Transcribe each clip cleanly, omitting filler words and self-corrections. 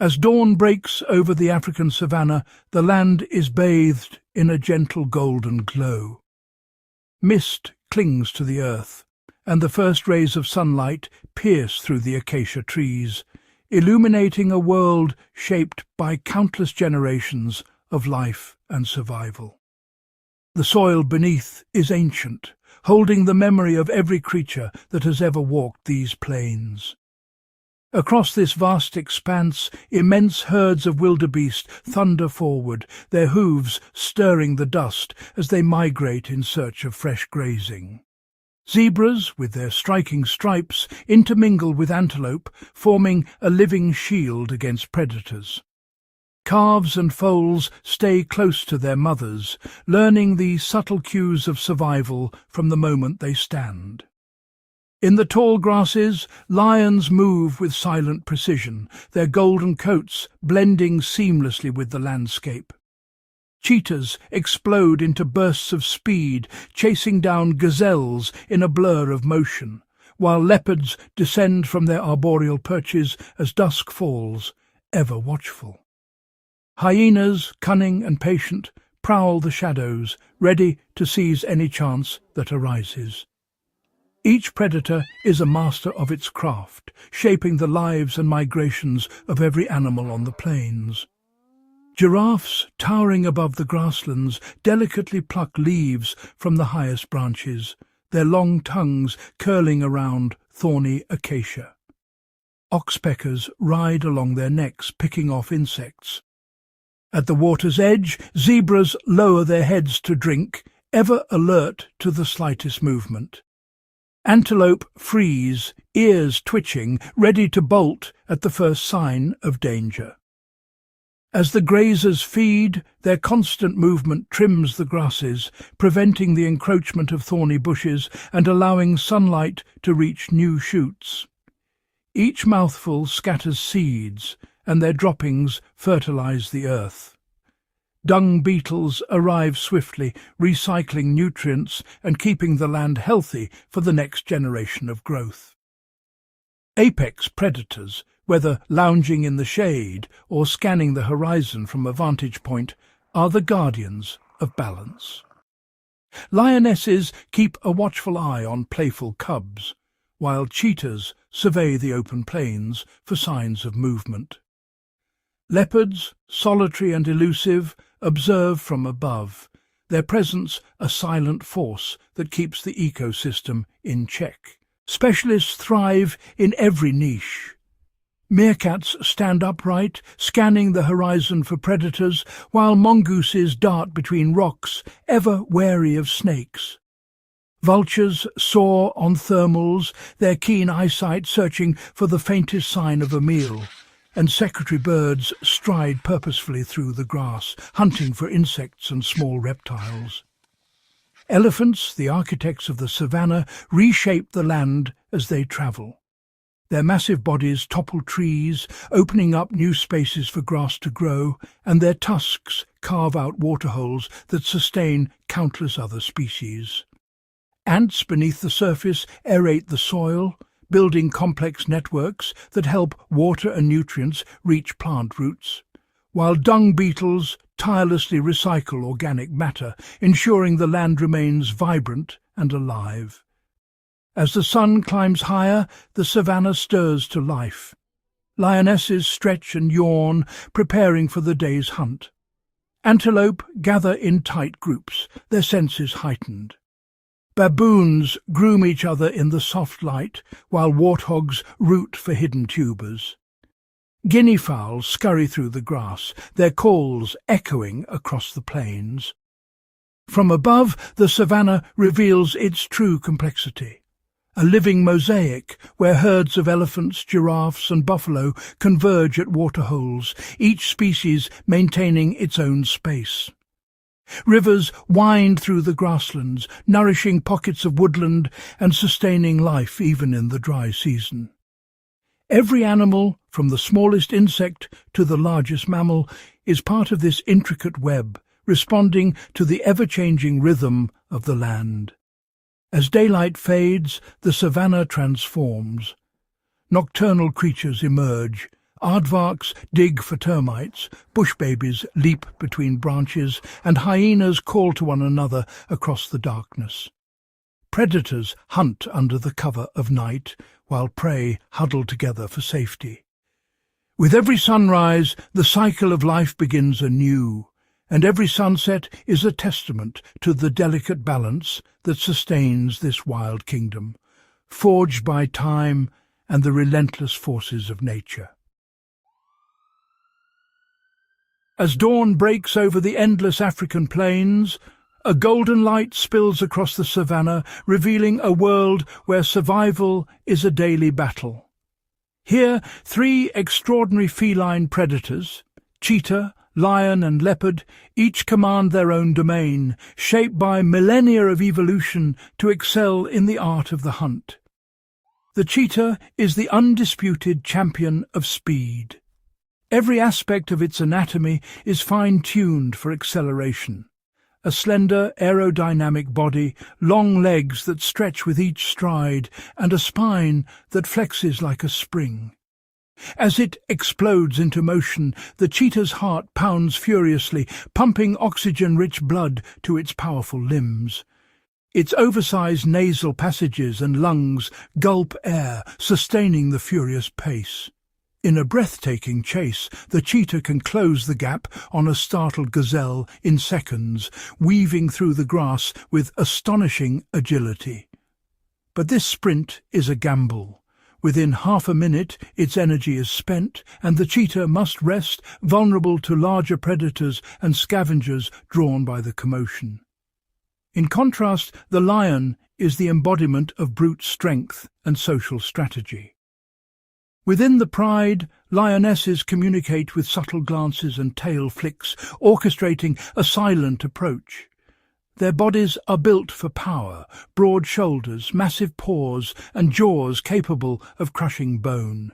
As dawn breaks over the African savanna, the land is bathed in a gentle golden glow. Mist clings to the earth, and the first rays of sunlight pierce through the acacia trees, illuminating a world shaped by countless generations of life and survival. The soil beneath is ancient, holding the memory of every creature that has ever walked these plains. Across this vast expanse, immense herds of wildebeest thunder forward, their hooves stirring the dust as they migrate in search of fresh grazing. Zebras, with their striking stripes, intermingle with antelope, forming a living shield against predators. Calves and foals stay close to their mothers, learning the subtle cues of survival from the moment they stand. In the tall grasses, lions move with silent precision, their golden coats blending seamlessly with the landscape. Cheetahs explode into bursts of speed, chasing down gazelles in a blur of motion, while leopards descend from their arboreal perches as dusk falls, ever watchful. Hyenas, cunning and patient, prowl the shadows, ready to seize any chance that arises. Each predator is a master of its craft, shaping the lives and migrations of every animal on the plains. Giraffes, towering above the grasslands, delicately pluck leaves from the highest branches, their long tongues curling around thorny acacia. Oxpeckers ride along their necks, picking off insects. At the water's edge, zebras lower their heads to drink, ever alert to the slightest movement. Antelope freeze, ears twitching, ready to bolt at the first sign of danger. As the grazers feed, their constant movement trims the grasses, preventing the encroachment of thorny bushes and allowing sunlight to reach new shoots. Each mouthful scatters seeds, and their droppings fertilize the earth. Dung beetles arrive swiftly, recycling nutrients and keeping the land healthy for the next generation of growth. Apex predators, whether lounging in the shade or scanning the horizon from a vantage point, are the guardians of balance. Lionesses keep a watchful eye on playful cubs, while cheetahs survey the open plains for signs of movement. Leopards, solitary and elusive, observe from above, their presence a silent force that keeps the ecosystem in check. Specialists thrive in every niche. Meerkats stand upright, scanning the horizon for predators, while mongooses dart between rocks, ever wary of snakes. Vultures soar on thermals, their keen eyesight searching for the faintest sign of a meal, and secretary birds stride purposefully through the grass, hunting for insects and small reptiles. Elephants, the architects of the savanna, reshape the land as they travel. Their massive bodies topple trees, opening up new spaces for grass to grow, and their tusks carve out waterholes that sustain countless other species. Ants beneath the surface aerate the soil, building complex networks that help water and nutrients reach plant roots, while dung beetles tirelessly recycle organic matter, ensuring the land remains vibrant and alive. As the sun climbs higher, the savanna stirs to life. Lionesses stretch and yawn, preparing for the day's hunt. Antelope gather in tight groups, their senses heightened. Baboons groom each other in the soft light, while warthogs root for hidden tubers. Guinea fowl scurry through the grass, their calls echoing across the plains. From above, the savanna reveals its true complexity. A living mosaic where herds of elephants, giraffes and buffalo converge at waterholes, each species maintaining its own space. Rivers wind through the grasslands, nourishing pockets of woodland and sustaining life even in the dry season. Every animal, from the smallest insect to the largest mammal, is part of this intricate web, responding to the ever-changing rhythm of the land. As daylight fades, the savanna transforms. Nocturnal creatures emerge, Aardvarks dig for termites, bush babies leap between branches, and hyenas call to one another across the darkness. Predators hunt under the cover of night, while prey huddle together for safety. With every sunrise, the cycle of life begins anew, and every sunset is a testament to the delicate balance that sustains this wild kingdom, forged by time and the relentless forces of nature. As dawn breaks over the endless African plains, a golden light spills across the savanna, revealing a world where survival is a daily battle. Here, three extraordinary feline predators, cheetah, lion and leopard, each command their own domain, shaped by millennia of evolution to excel in the art of the hunt. The cheetah is the undisputed champion of speed. Every aspect of its anatomy is fine-tuned for acceleration. A slender, aerodynamic body, long legs that stretch with each stride, and a spine that flexes like a spring. As it explodes into motion, the cheetah's heart pounds furiously, pumping oxygen-rich blood to its powerful limbs. Its oversized nasal passages and lungs gulp air, sustaining the furious pace. In a breathtaking chase, the cheetah can close the gap on a startled gazelle in seconds, weaving through the grass with astonishing agility. But this sprint is a gamble. Within half a minute, its energy is spent, and the cheetah must rest, vulnerable to larger predators and scavengers drawn by the commotion. In contrast, the lion is the embodiment of brute strength and social strategy. Within the pride, lionesses communicate with subtle glances and tail flicks, orchestrating a silent approach. Their bodies are built for power, broad shoulders, massive paws, and jaws capable of crushing bone.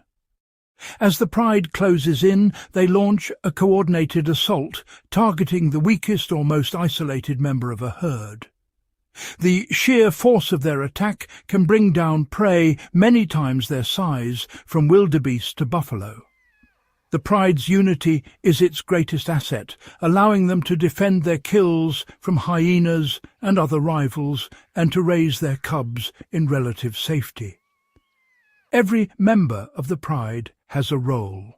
As the pride closes in, they launch a coordinated assault, targeting the weakest or most isolated member of a herd. The sheer force of their attack can bring down prey many times their size, from wildebeest to buffalo. The pride's unity is its greatest asset, allowing them to defend their kills from hyenas and other rivals and to raise their cubs in relative safety. Every member of the pride has a role.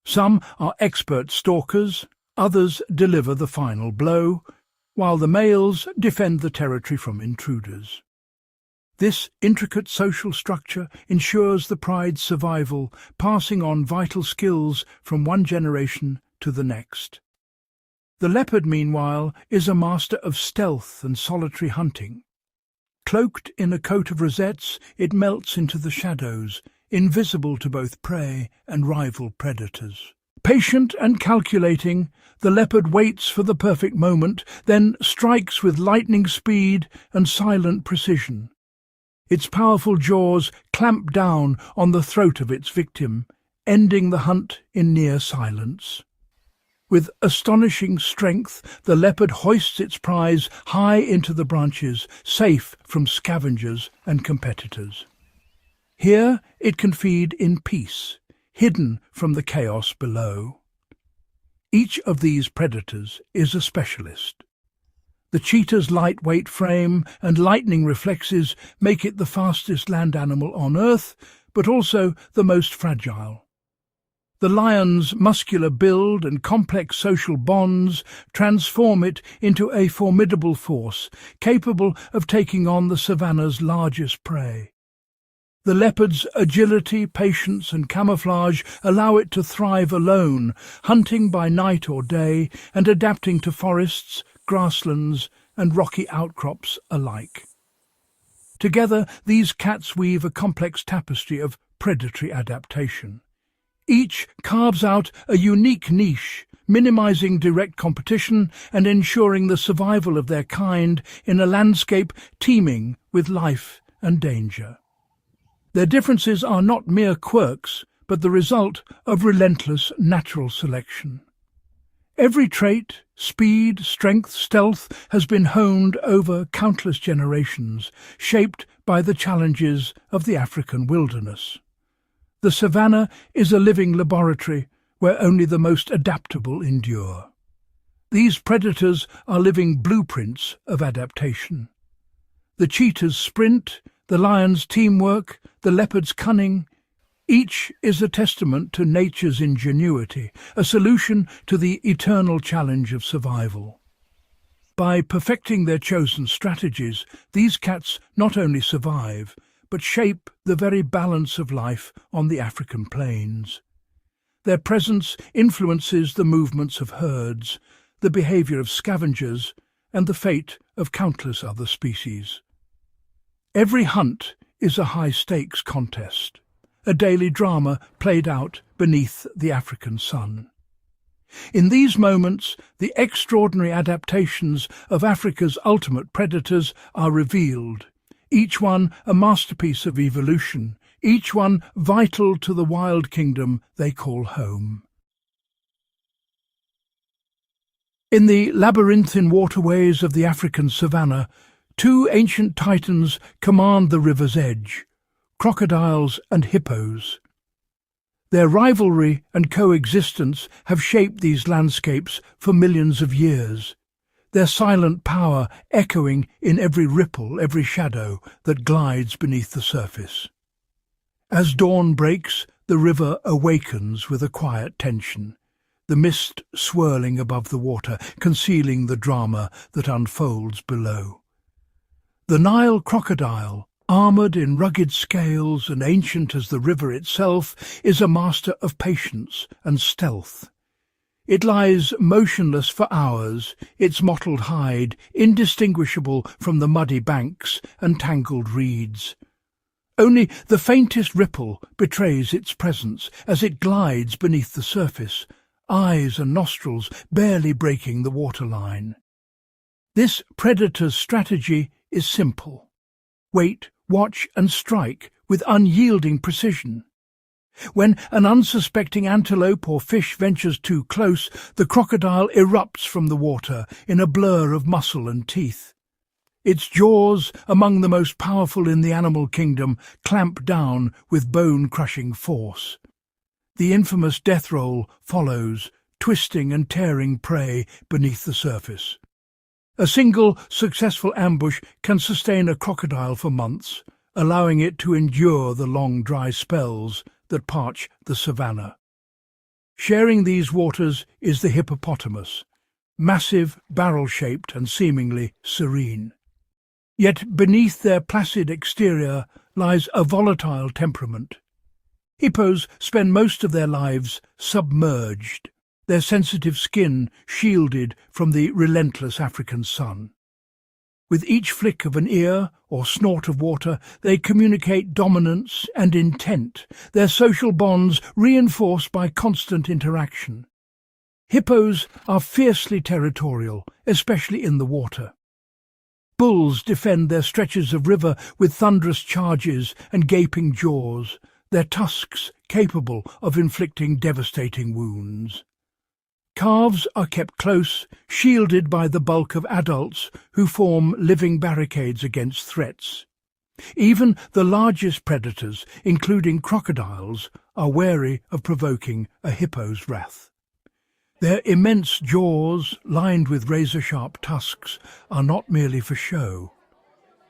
Some are expert stalkers, others deliver the final blow, while the males defend the territory from intruders. This intricate social structure ensures the pride's survival, passing on vital skills from one generation to the next. The leopard, meanwhile, is a master of stealth and solitary hunting. Cloaked in a coat of rosettes, it melts into the shadows, invisible to both prey and rival predators. Patient and calculating, the leopard waits for the perfect moment, then strikes with lightning speed and silent precision. Its powerful jaws clamp down on the throat of its victim, ending the hunt in near silence. With astonishing strength, the leopard hoists its prize high into the branches, safe from scavengers and competitors. Here it can feed in peace, hidden from the chaos below. Each of these predators is a specialist. The cheetah's lightweight frame and lightning reflexes make it the fastest land animal on Earth, but also the most fragile. The lion's muscular build and complex social bonds transform it into a formidable force, capable of taking on the savanna's largest prey. The leopard's agility, patience and camouflage allow it to thrive alone, hunting by night or day and adapting to forests, grasslands and rocky outcrops alike. Together, these cats weave a complex tapestry of predatory adaptation. Each carves out a unique niche, minimizing direct competition and ensuring the survival of their kind in a landscape teeming with life and danger. Their differences are not mere quirks, but the result of relentless natural selection. Every trait, speed, strength, stealth, has been honed over countless generations, shaped by the challenges of the African wilderness. The savanna is a living laboratory where only the most adaptable endure. These predators are living blueprints of adaptation. The cheetah's sprint, the lion's teamwork, the leopard's cunning, each is a testament to nature's ingenuity, a solution to the eternal challenge of survival. By perfecting their chosen strategies, these cats not only survive, but shape the very balance of life on the African plains. Their presence influences the movements of herds, the behavior of scavengers, and the fate of countless other species. Every hunt is a high-stakes contest, a daily drama played out beneath the African sun. In these moments, the extraordinary adaptations of Africa's ultimate predators are revealed, each one a masterpiece of evolution, each one vital to the wild kingdom they call home. In the labyrinthine waterways of the African savanna, two ancient titans command the river's edge, crocodiles and hippos. Their rivalry and coexistence have shaped these landscapes for millions of years, their silent power echoing in every ripple, every shadow that glides beneath the surface. As dawn breaks, the river awakens with a quiet tension, the mist swirling above the water, concealing the drama that unfolds below. The Nile crocodile, armoured in rugged scales and ancient as the river itself, is a master of patience and stealth. It lies motionless for hours, its mottled hide indistinguishable from the muddy banks and tangled reeds. Only the faintest ripple betrays its presence as it glides beneath the surface, eyes and nostrils barely breaking the waterline. This predator's strategy is simple. Wait, watch and strike with unyielding precision. When an unsuspecting antelope or fish ventures too close, the crocodile erupts from the water in a blur of muscle and teeth. Its jaws, among the most powerful in the animal kingdom, clamp down with bone-crushing force. The infamous death roll follows, twisting and tearing prey beneath the surface. A single successful ambush can sustain a crocodile for months, allowing it to endure the long dry spells that parch the savanna. Sharing these waters is the hippopotamus, massive, barrel-shaped and seemingly serene. Yet beneath their placid exterior lies a volatile temperament. Hippos spend most of their lives submerged, their sensitive skin shielded from the relentless African sun. With each flick of an ear or snort of water, they communicate dominance and intent, their social bonds reinforced by constant interaction. Hippos are fiercely territorial, especially in the water. Bulls defend their stretches of river with thunderous charges and gaping jaws, their tusks capable of inflicting devastating wounds. Calves are kept close, shielded by the bulk of adults who form living barricades against threats. Even the largest predators, including crocodiles, are wary of provoking a hippo's wrath. Their immense jaws, lined with razor-sharp tusks, are not merely for show.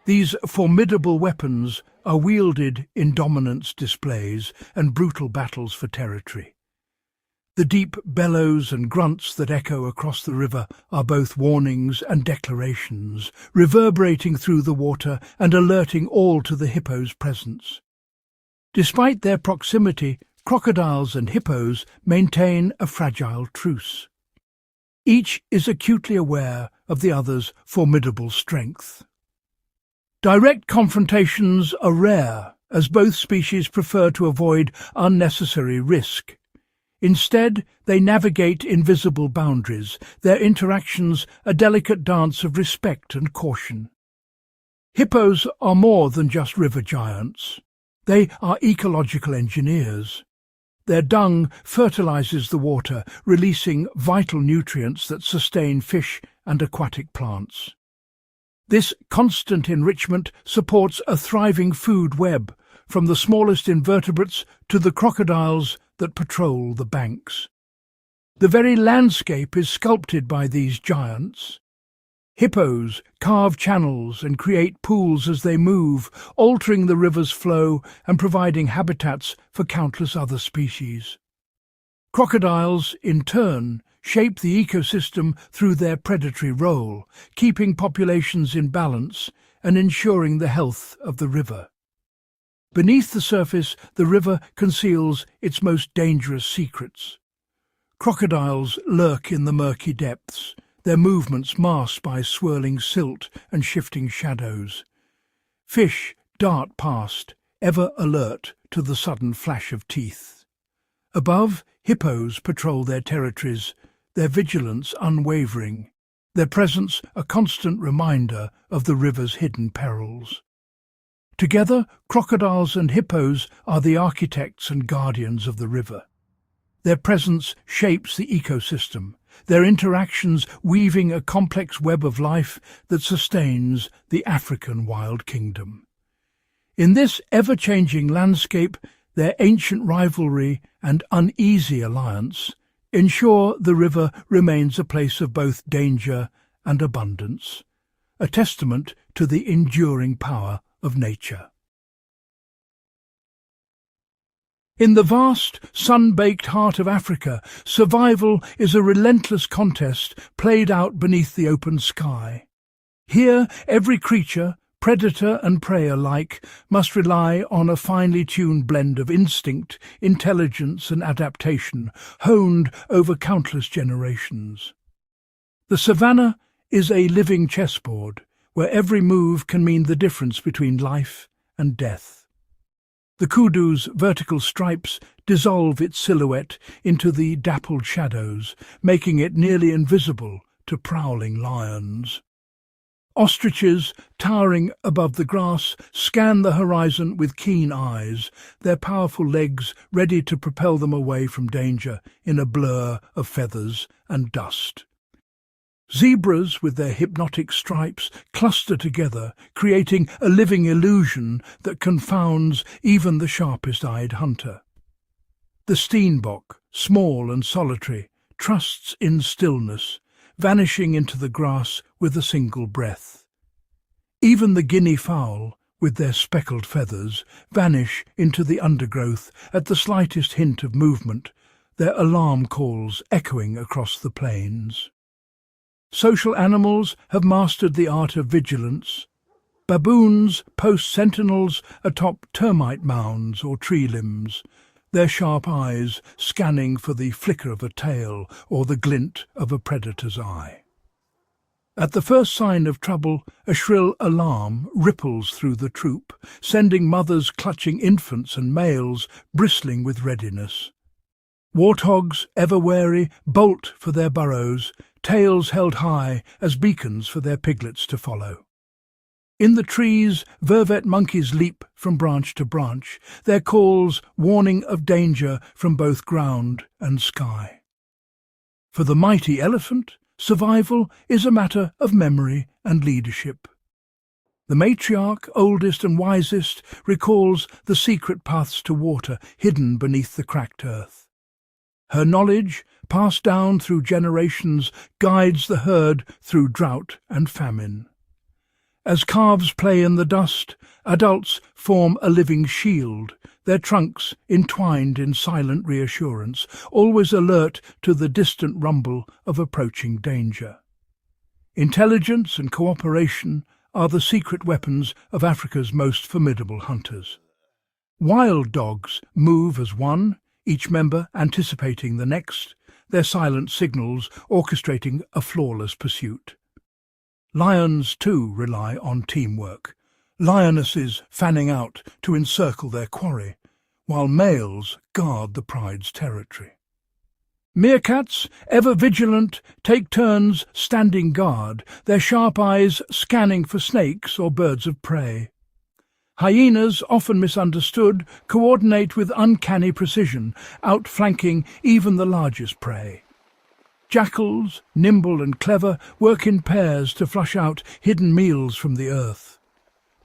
These formidable weapons are wielded in dominance displays and brutal battles for territory. The deep bellows and grunts that echo across the river are both warnings and declarations, reverberating through the water and alerting all to the hippo's presence. Despite their proximity, crocodiles and hippos maintain a fragile truce. Each is acutely aware of the other's formidable strength. Direct confrontations are rare, as both species prefer to avoid unnecessary risk. Instead, they navigate invisible boundaries, their interactions a delicate dance of respect and caution. Hippos are more than just river giants. They are ecological engineers. Their dung fertilizes the water, releasing vital nutrients that sustain fish and aquatic plants. This constant enrichment supports a thriving food web, from the smallest invertebrates to the crocodiles that patrol the banks. The very landscape is sculpted by these giants. Hippos carve channels and create pools as they move, altering the river's flow and providing habitats for countless other species. Crocodiles, in turn, shape the ecosystem through their predatory role, keeping populations in balance and ensuring the health of the river. Beneath the surface, the river conceals its most dangerous secrets. Crocodiles lurk in the murky depths, their movements masked by swirling silt and shifting shadows. Fish dart past, ever alert to the sudden flash of teeth. Above, hippos patrol their territories, their vigilance unwavering, their presence a constant reminder of the river's hidden perils. Together, crocodiles and hippos are the architects and guardians of the river. Their presence shapes the ecosystem, their interactions weaving a complex web of life that sustains the African wild kingdom. In this ever-changing landscape, their ancient rivalry and uneasy alliance ensure the river remains a place of both danger and abundance, a testament to the enduring power of nature. In the vast, sun-baked heart of Africa, survival is a relentless contest played out beneath the open sky. Here, every creature, predator and prey alike, must rely on a finely tuned blend of instinct, intelligence and adaptation, honed over countless generations. The savanna is a living chessboard, where every move can mean the difference between life and death. The kudu's vertical stripes dissolve its silhouette into the dappled shadows, making it nearly invisible to prowling lions. Ostriches, towering above the grass, scan the horizon with keen eyes, their powerful legs ready to propel them away from danger in a blur of feathers and dust. Zebras, with their hypnotic stripes, cluster together, creating a living illusion that confounds even the sharpest-eyed hunter. The steenbok, small and solitary, trusts in stillness, vanishing into the grass with a single breath. Even the guinea fowl, with their speckled feathers, vanish into the undergrowth at the slightest hint of movement, their alarm calls echoing across the plains. Social animals have mastered the art of vigilance. Baboons post sentinels atop termite mounds or tree limbs, their sharp eyes scanning for the flicker of a tail or the glint of a predator's eye. At the first sign of trouble, a shrill alarm ripples through the troop, sending mothers clutching infants and males bristling with readiness. Warthogs, ever wary, bolt for their burrows, tails held high as beacons for their piglets to follow. In the trees, vervet monkeys leap from branch to branch, their calls warning of danger from both ground and sky. For the mighty elephant, survival is a matter of memory and leadership. The matriarch, oldest and wisest, recalls the secret paths to water hidden beneath the cracked earth. Her knowledge, passed down through generations, guides the herd through drought and famine. As calves play in the dust, adults form a living shield, their trunks entwined in silent reassurance, always alert to the distant rumble of approaching danger. Intelligence and cooperation are the secret weapons of Africa's most formidable hunters. Wild dogs move as one, each member anticipating the next, their silent signals orchestrating a flawless pursuit. Lions, too, rely on teamwork, lionesses fanning out to encircle their quarry, while males guard the pride's territory. Meerkats, ever vigilant, take turns standing guard, their sharp eyes scanning for snakes or birds of prey. Hyenas, often misunderstood, coordinate with uncanny precision, outflanking even the largest prey. Jackals, nimble and clever, work in pairs to flush out hidden meals from the earth.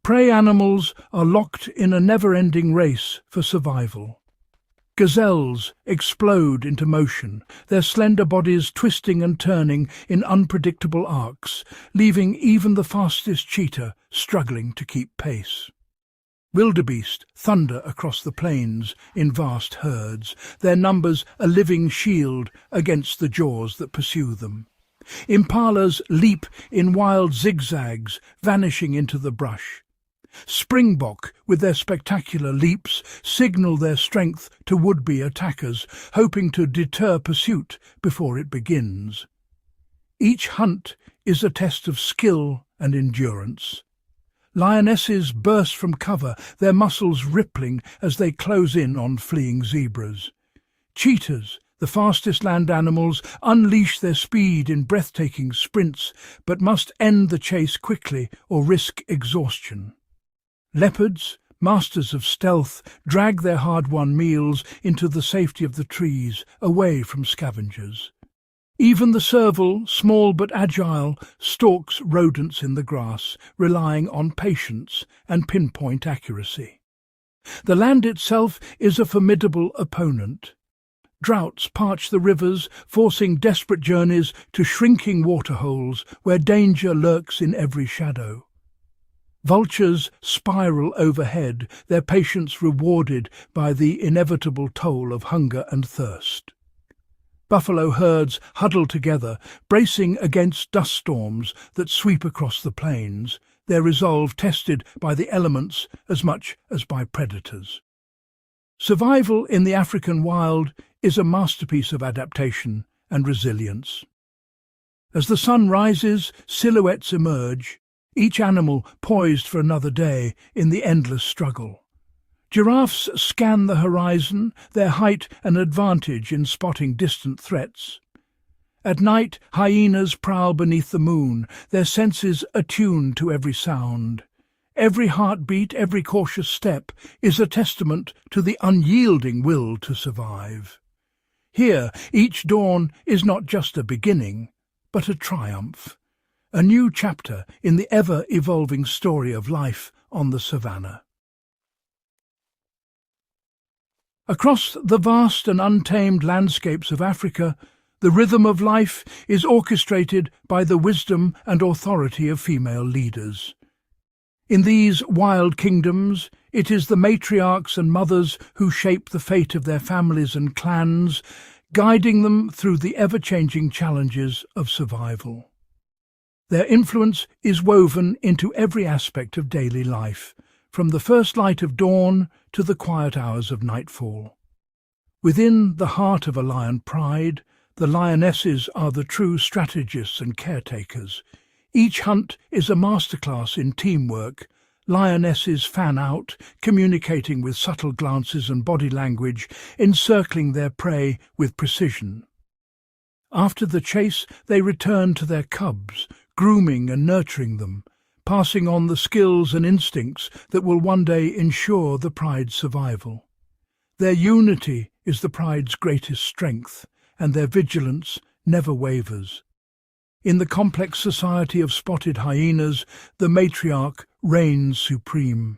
Prey animals are locked in a never-ending race for survival. Gazelles explode into motion, their slender bodies twisting and turning in unpredictable arcs, leaving even the fastest cheetah struggling to keep pace. Wildebeest thunder across the plains in vast herds, their numbers a living shield against the jaws that pursue them. Impalas leap in wild zigzags, vanishing into the brush. Springbok, with their spectacular leaps, signal their strength to would-be attackers, hoping to deter pursuit before it begins. Each hunt is a test of skill and endurance. Lionesses burst from cover, their muscles rippling as they close in on fleeing zebras. Cheetahs, the fastest land animals, unleash their speed in breathtaking sprints, but must end the chase quickly or risk exhaustion. Leopards, masters of stealth, drag their hard-won meals into the safety of the trees, away from scavengers. Even the serval, small but agile, stalks rodents in the grass, relying on patience and pinpoint accuracy. The land itself is a formidable opponent. Droughts parch the rivers, forcing desperate journeys to shrinking waterholes where danger lurks in every shadow. Vultures spiral overhead, their patience rewarded by the inevitable toll of hunger and thirst. Buffalo herds huddle together, bracing against dust storms that sweep across the plains, their resolve tested by the elements as much as by predators. Survival in the African wild is a masterpiece of adaptation and resilience. As the sun rises, silhouettes emerge, each animal poised for another day in the endless struggle. Giraffes scan the horizon, their height an advantage in spotting distant threats. At night, hyenas prowl beneath the moon, their senses attuned to every sound. Every heartbeat, every cautious step is a testament to the unyielding will to survive. Here, each dawn is not just a beginning, but a triumph. A new chapter in the ever-evolving story of life on the savannah. Across the vast and untamed landscapes of Africa, the rhythm of life is orchestrated by the wisdom and authority of female leaders. In these wild kingdoms, it is the matriarchs and mothers who shape the fate of their families and clans, guiding them through the ever-changing challenges of survival. Their influence is woven into every aspect of daily life, from the first light of dawn to the quiet hours of nightfall. Within the heart of a lion pride, the lionesses are the true strategists and caretakers. Each hunt is a masterclass in teamwork. Lionesses fan out, communicating with subtle glances and body language, encircling their prey with precision. After the chase, they return to their cubs, grooming and nurturing them, passing on the skills and instincts that will one day ensure the pride's survival. Their unity is the pride's greatest strength, and their vigilance never wavers. In the complex society of spotted hyenas, the matriarch reigns supreme.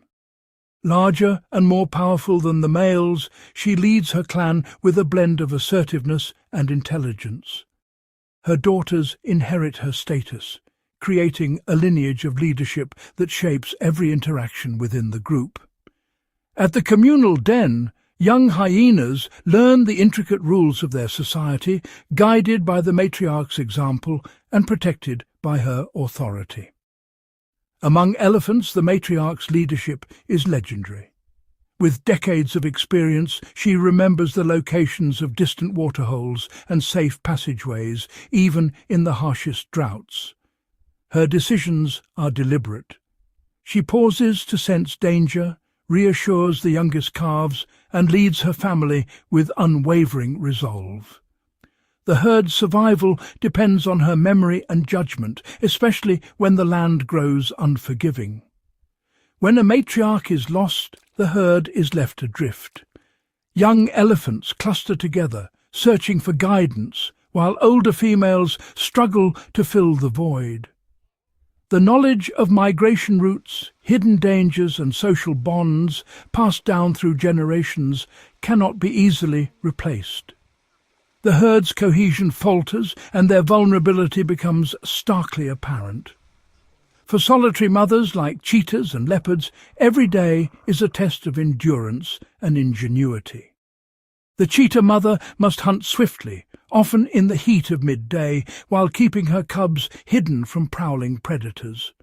Larger and more powerful than the males, she leads her clan with a blend of assertiveness and intelligence. Her daughters inherit her status, creating a lineage of leadership that shapes every interaction within the group. At the communal den, young hyenas learn the intricate rules of their society, guided by the matriarch's example and protected by her authority. Among elephants, the matriarch's leadership is legendary. With decades of experience, she remembers the locations of distant waterholes and safe passageways, even in the harshest droughts. Her decisions are deliberate. She pauses to sense danger, reassures the youngest calves, and leads her family with unwavering resolve. The herd's survival depends on her memory and judgment, especially when the land grows unforgiving. When a matriarch is lost, the herd is left adrift. Young elephants cluster together, searching for guidance, while older females struggle to fill the void. The knowledge of migration routes, hidden dangers and social bonds passed down through generations cannot be easily replaced. The herd's cohesion falters and their vulnerability becomes starkly apparent. For solitary mothers like cheetahs and leopards, every day is a test of endurance and ingenuity. The cheetah mother must hunt swiftly, often in the heat of midday, while keeping her cubs hidden from prowling predators.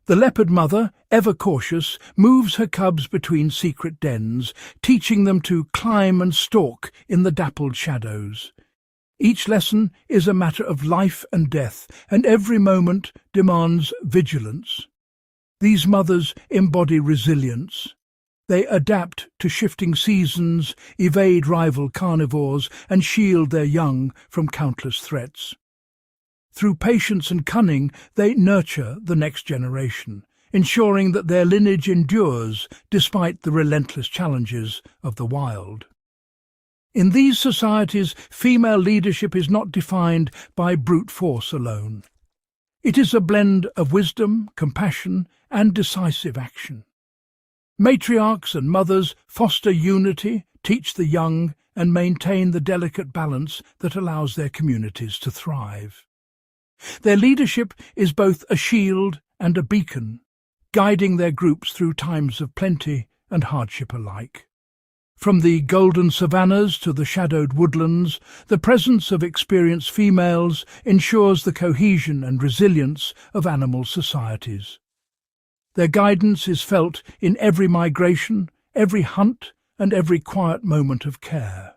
The leopard mother, ever cautious, moves her cubs between secret dens, teaching them to climb and stalk in the dappled shadows. Each lesson is a matter of life and death, and every moment demands vigilance. These mothers embody resilience. They adapt to shifting seasons, evade rival carnivores, and shield their young from countless threats. Through patience and cunning, they nurture the next generation, ensuring that their lineage endures despite the relentless challenges of the wild. In these societies, female leadership is not defined by brute force alone. It is a blend of wisdom, compassion, and decisive action. Matriarchs and mothers foster unity, teach the young, and maintain the delicate balance that allows their communities to thrive. Their leadership is both a shield and a beacon, guiding their groups through times of plenty and hardship alike. From the golden savannas to the shadowed woodlands, the presence of experienced females ensures the cohesion and resilience of animal societies. Their guidance is felt in every migration, every hunt, and every quiet moment of care.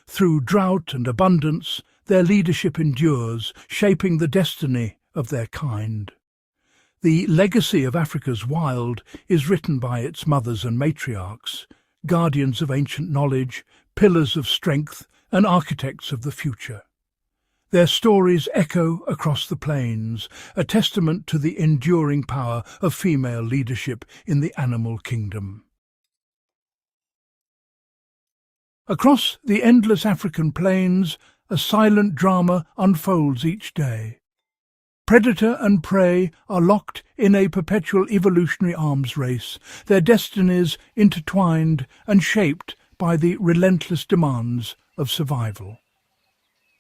Through drought and abundance, their leadership endures, shaping the destiny of their kind. The legacy of Africa's wild is written by its mothers and matriarchs, guardians of ancient knowledge, pillars of strength, and architects of the future. Their stories echo across the plains, a testament to the enduring power of female leadership in the animal kingdom. Across the endless African plains, a silent drama unfolds each day. Predator and prey are locked in a perpetual evolutionary arms race, their destinies intertwined and shaped by the relentless demands of survival.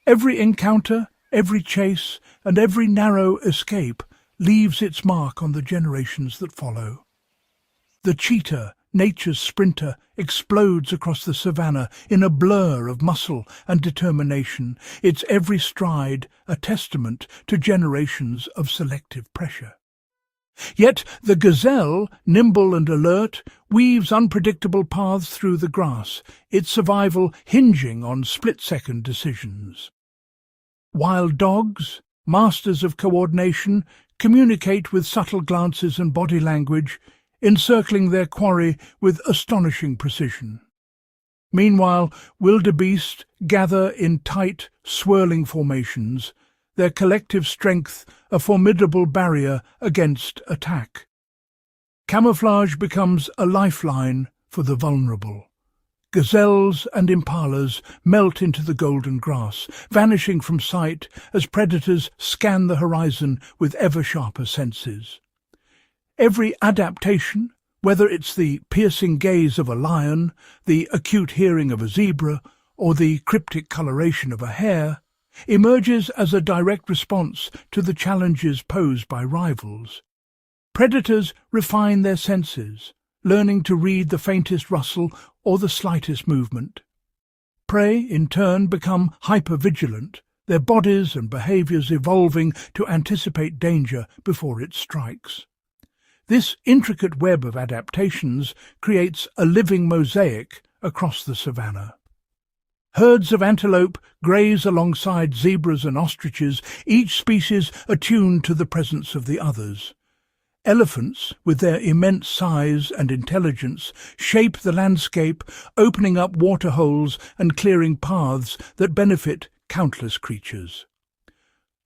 Every encounter, every chase, and every narrow escape leaves its mark on the generations that follow. The cheetah, nature's sprinter, explodes across the savanna in a blur of muscle and determination, its every stride a testament to generations of selective pressure. Yet the gazelle, nimble and alert, weaves unpredictable paths through the grass, its survival hinging on split-second decisions. Wild dogs, masters of coordination, communicate with subtle glances and body language, encircling their quarry with astonishing precision. Meanwhile, wildebeest gather in tight, swirling formations, their collective strength a formidable barrier against attack. Camouflage becomes a lifeline for the vulnerable. Gazelles and impalas melt into the golden grass, vanishing from sight as predators scan the horizon with ever-sharper senses. Every adaptation, whether it's the piercing gaze of a lion, the acute hearing of a zebra, or the cryptic coloration of a hare, emerges as a direct response to the challenges posed by rivals. Predators refine their senses, learning to read the faintest rustle or the slightest movement. Prey, in turn, become hyper-vigilant, their bodies and behaviours evolving to anticipate danger before it strikes. This intricate web of adaptations creates a living mosaic across the savanna. Herds of antelope graze alongside zebras and ostriches, each species attuned to the presence of the others. Elephants, with their immense size and intelligence, shape the landscape, opening up waterholes and clearing paths that benefit countless creatures.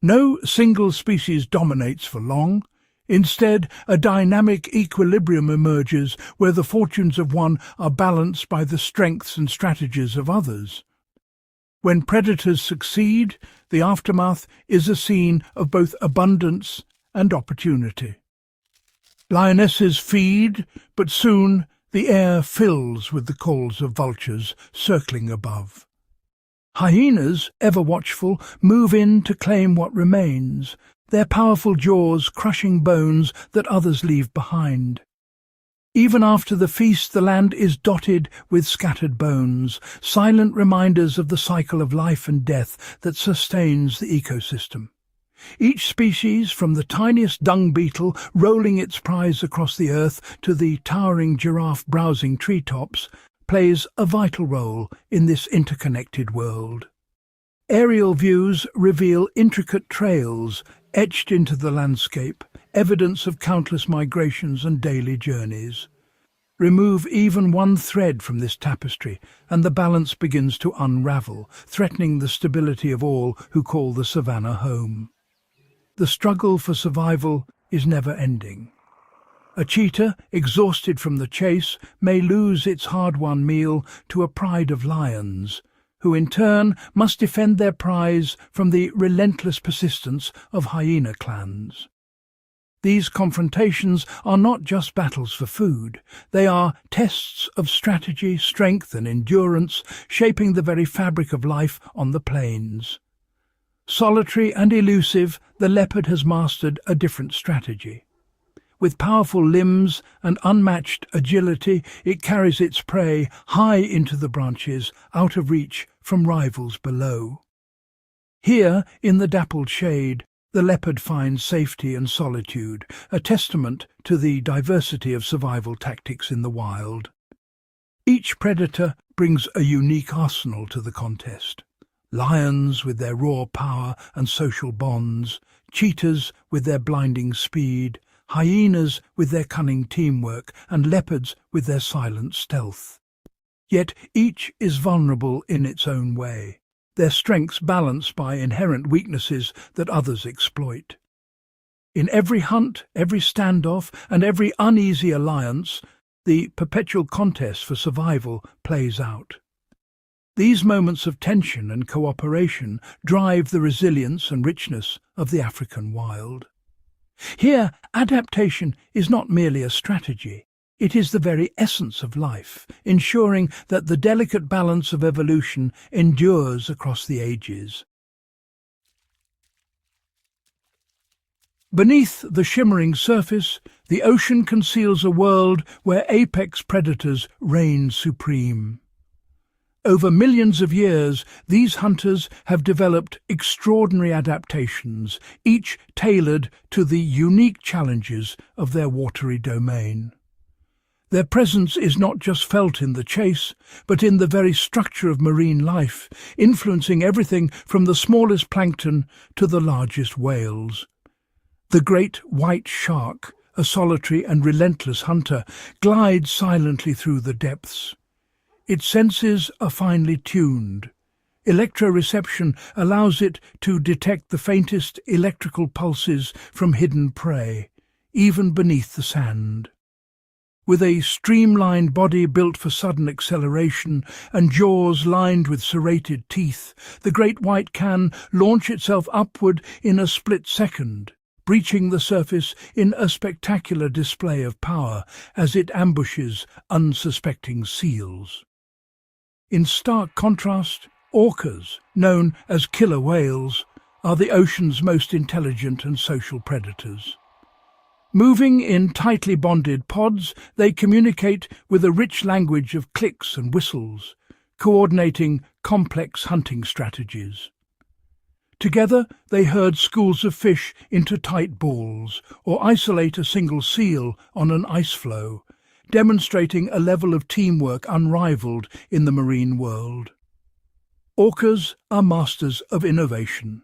No single species dominates for long. Instead, a dynamic equilibrium emerges where the fortunes of one are balanced by the strengths and strategies of others. When predators succeed, the aftermath is a scene of both abundance and opportunity. Lionesses feed, but soon the air fills with the calls of vultures circling above. Hyenas, ever watchful, move in to claim what remains, their powerful jaws crushing bones that others leave behind. Even after the feast, the land is dotted with scattered bones, silent reminders of the cycle of life and death that sustains the ecosystem. Each species, from the tiniest dung beetle rolling its prize across the earth to the towering giraffe browsing treetops, plays a vital role in this interconnected world. Aerial views reveal intricate trails etched into the landscape, evidence of countless migrations and daily journeys. Remove even one thread from this tapestry, and the balance begins to unravel, threatening the stability of all who call the savanna home. The struggle for survival is never-ending. A cheetah, exhausted from the chase, may lose its hard-won meal to a pride of lions, who in turn must defend their prize from the relentless persistence of hyena clans. These confrontations are not just battles for food, they are tests of strategy, strength and endurance, shaping the very fabric of life on the plains. Solitary and elusive, the leopard has mastered a different strategy. With powerful limbs and unmatched agility, it carries its prey high into the branches, out of reach from rivals below. Here, in the dappled shade, the leopard finds safety and solitude, a testament to the diversity of survival tactics in the wild. Each predator brings a unique arsenal to the contest. Lions with their raw power and social bonds, cheetahs with their blinding speed, hyenas with their cunning teamwork, and leopards with their silent stealth. Yet each is vulnerable in its own way, their strengths balanced by inherent weaknesses that others exploit. In every hunt, every standoff, and every uneasy alliance, the perpetual contest for survival plays out. These moments of tension and cooperation drive the resilience and richness of the African wild. Here, adaptation is not merely a strategy, it is the very essence of life, ensuring that the delicate balance of evolution endures across the ages. Beneath the shimmering surface, the ocean conceals a world where apex predators reign supreme. Over millions of years, these hunters have developed extraordinary adaptations, each tailored to the unique challenges of their watery domain. Their presence is not just felt in the chase, but in the very structure of marine life, influencing everything from the smallest plankton to the largest whales. The great white shark, a solitary and relentless hunter, glides silently through the depths. Its senses are finely tuned. Electroreception allows it to detect the faintest electrical pulses from hidden prey, even beneath the sand. With a streamlined body built for sudden acceleration and jaws lined with serrated teeth, the great white can launch itself upward in a split second, breaching the surface in a spectacular display of power as it ambushes unsuspecting seals. In stark contrast, orcas, known as killer whales, are the ocean's most intelligent and social predators. Moving in tightly bonded pods, they communicate with a rich language of clicks and whistles, coordinating complex hunting strategies. Together, they herd schools of fish into tight balls, or isolate a single seal on an ice floe, demonstrating a level of teamwork unrivaled in the marine world. Orcas are masters of innovation.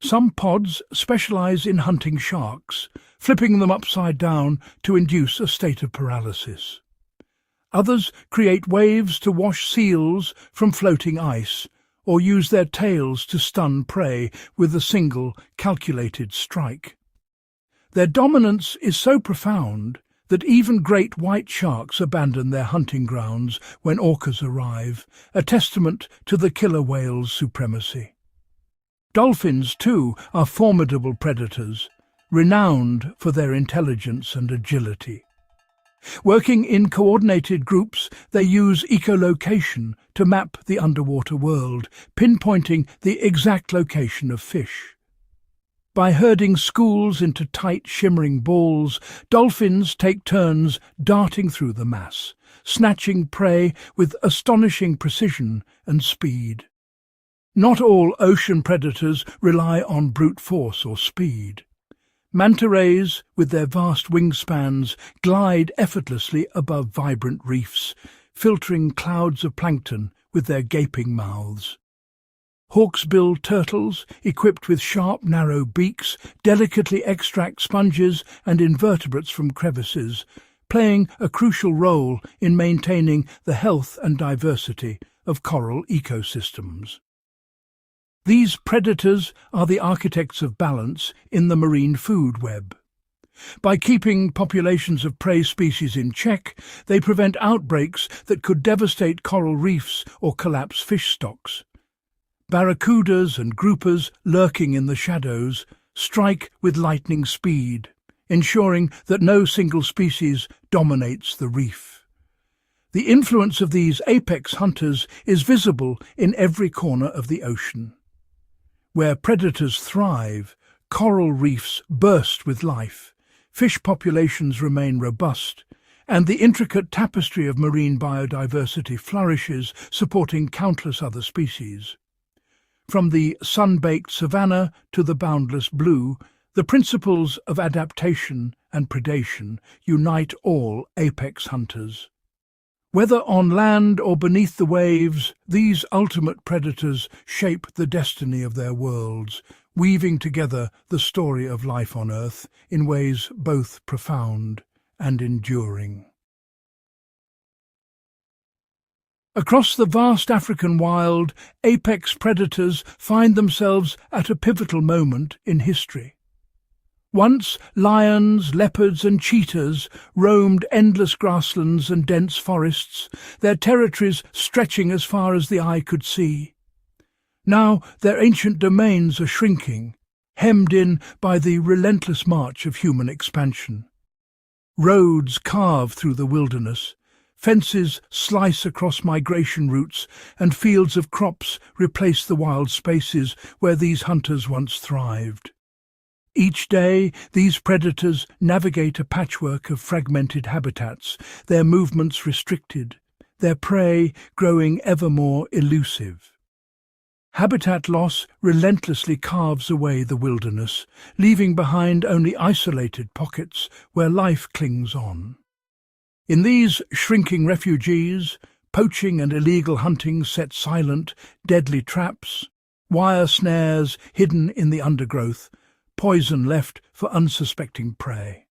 Some pods specialize in hunting sharks, flipping them upside down to induce a state of paralysis. Others create waves to wash seals from floating ice, or use their tails to stun prey with a single, calculated strike. Their dominance is so profound that even great white sharks abandon their hunting grounds when orcas arrive, a testament to the killer whale's supremacy. Dolphins, too, are formidable predators. renowned for their intelligence and agility. Working in coordinated groups, they use echolocation to map the underwater world, pinpointing the exact location of fish. By herding schools into tight, shimmering balls, dolphins take turns darting through the mass, snatching prey with astonishing precision and speed. Not all ocean predators rely on brute force or speed. Manta rays, with their vast wingspans, glide effortlessly above vibrant reefs, filtering clouds of plankton with their gaping mouths. Hawksbill turtles, equipped with sharp, narrow beaks, delicately extract sponges and invertebrates from crevices, playing a crucial role in maintaining the health and diversity of coral ecosystems. These predators are the architects of balance in the marine food web. By keeping populations of prey species in check, they prevent outbreaks that could devastate coral reefs or collapse fish stocks. Barracudas and groupers, lurking in the shadows, strike with lightning speed, ensuring that no single species dominates the reef. The influence of these apex hunters is visible in every corner of the ocean. Where predators thrive, coral reefs burst with life, fish populations remain robust, and the intricate tapestry of marine biodiversity flourishes, supporting countless other species. From the sun-baked savanna to the boundless blue, the principles of adaptation and predation unite all apex hunters. Whether on land or beneath the waves, these ultimate predators shape the destiny of their worlds, weaving together the story of life on Earth in ways both profound and enduring. Across the vast African wild, apex predators find themselves at a pivotal moment in history. Once lions, leopards and cheetahs roamed endless grasslands and dense forests, their territories stretching as far as the eye could see. Now their ancient domains are shrinking, hemmed in by the relentless march of human expansion. Roads carve through the wilderness, fences slice across migration routes, and fields of crops replace the wild spaces where these hunters once thrived. Each day, these predators navigate a patchwork of fragmented habitats, their movements restricted, their prey growing ever more elusive. Habitat loss relentlessly carves away the wilderness, leaving behind only isolated pockets where life clings on. In these shrinking refugees, poaching and illegal hunting set silent, deadly traps, wire snares hidden in the undergrowth, poison left for unsuspecting prey.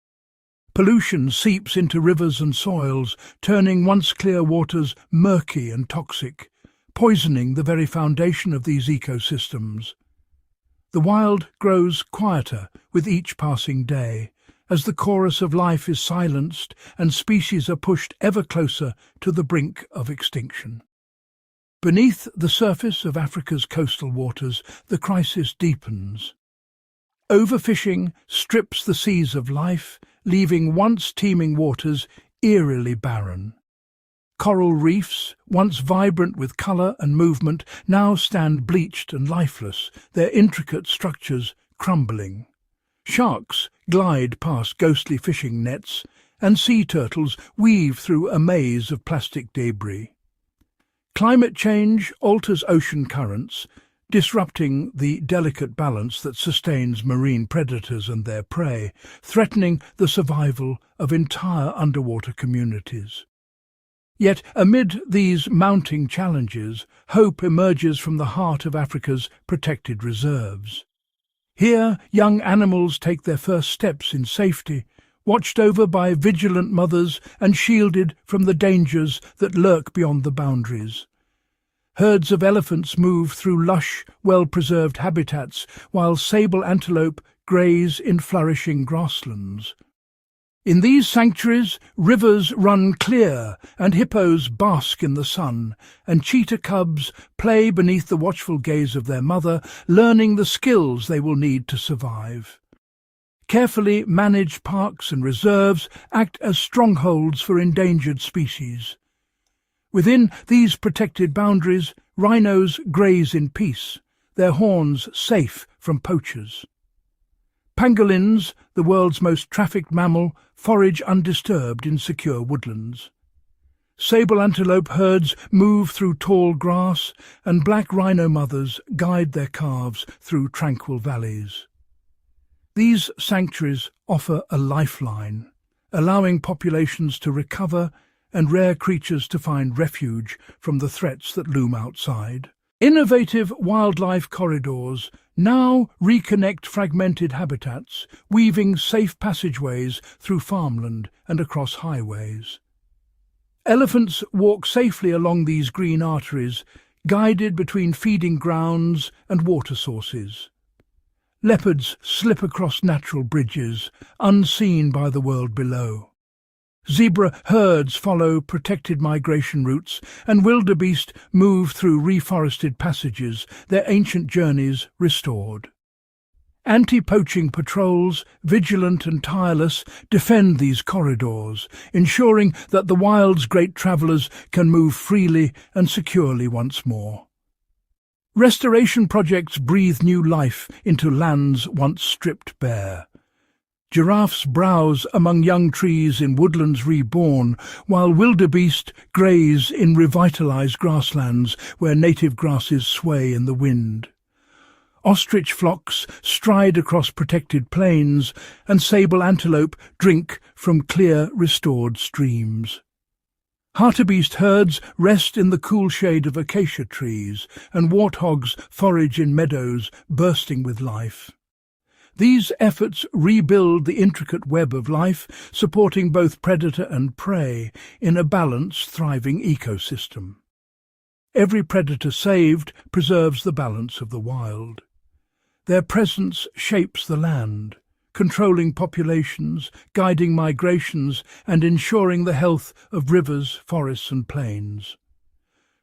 Pollution seeps into rivers and soils, turning once clear waters murky and toxic, poisoning the very foundation of these ecosystems. The wild grows quieter with each passing day, as the chorus of life is silenced and species are pushed ever closer to the brink of extinction. Beneath the surface of Africa's coastal waters, the crisis deepens. Overfishing strips the seas of life, leaving once teeming waters eerily barren. Coral reefs, once vibrant with colour and movement, now stand bleached and lifeless, their intricate structures crumbling. Sharks glide past ghostly fishing nets, and sea turtles weave through a maze of plastic debris. Climate change alters ocean currents, disrupting the delicate balance that sustains marine predators and their prey, threatening the survival of entire underwater communities. Yet amid these mounting challenges, hope emerges from the heart of Africa's protected reserves. Here, young animals take their first steps in safety, watched over by vigilant mothers and shielded from the dangers that lurk beyond the boundaries. Herds of elephants move through lush, well-preserved habitats, while sable antelope graze in flourishing grasslands. In these sanctuaries, rivers run clear and hippos bask in the sun, and cheetah cubs play beneath the watchful gaze of their mother, learning the skills they will need to survive. Carefully managed parks and reserves act as strongholds for endangered species. Within these protected boundaries, rhinos graze in peace, their horns safe from poachers. Pangolins, the world's most trafficked mammal, forage undisturbed in secure woodlands. Sable antelope herds move through tall grass, and black rhino mothers guide their calves through tranquil valleys. These sanctuaries offer a lifeline, allowing populations to recover and rare creatures to find refuge from the threats that loom outside. Innovative wildlife corridors now reconnect fragmented habitats, weaving safe passageways through farmland and across highways. Elephants walk safely along these green arteries, guided between feeding grounds and water sources. Leopards slip across natural bridges, unseen by the world below. Zebra herds follow protected migration routes, and wildebeest move through reforested passages, their ancient journeys restored. Anti-poaching patrols, vigilant and tireless, defend these corridors, ensuring that the wild's great travellers can move freely and securely once more. Restoration projects breathe new life into lands once stripped bare. Giraffes browse among young trees in woodlands reborn, while wildebeest graze in revitalized grasslands where native grasses sway in the wind. Ostrich flocks stride across protected plains, and sable antelope drink from clear, restored streams. Hartebeest herds rest in the cool shade of acacia trees, and warthogs forage in meadows bursting with life. These efforts rebuild the intricate web of life, supporting both predator and prey in a balanced, thriving ecosystem. Every predator saved preserves the balance of the wild. Their presence shapes the land, controlling populations, guiding migrations, and ensuring the health of rivers, forests and plains.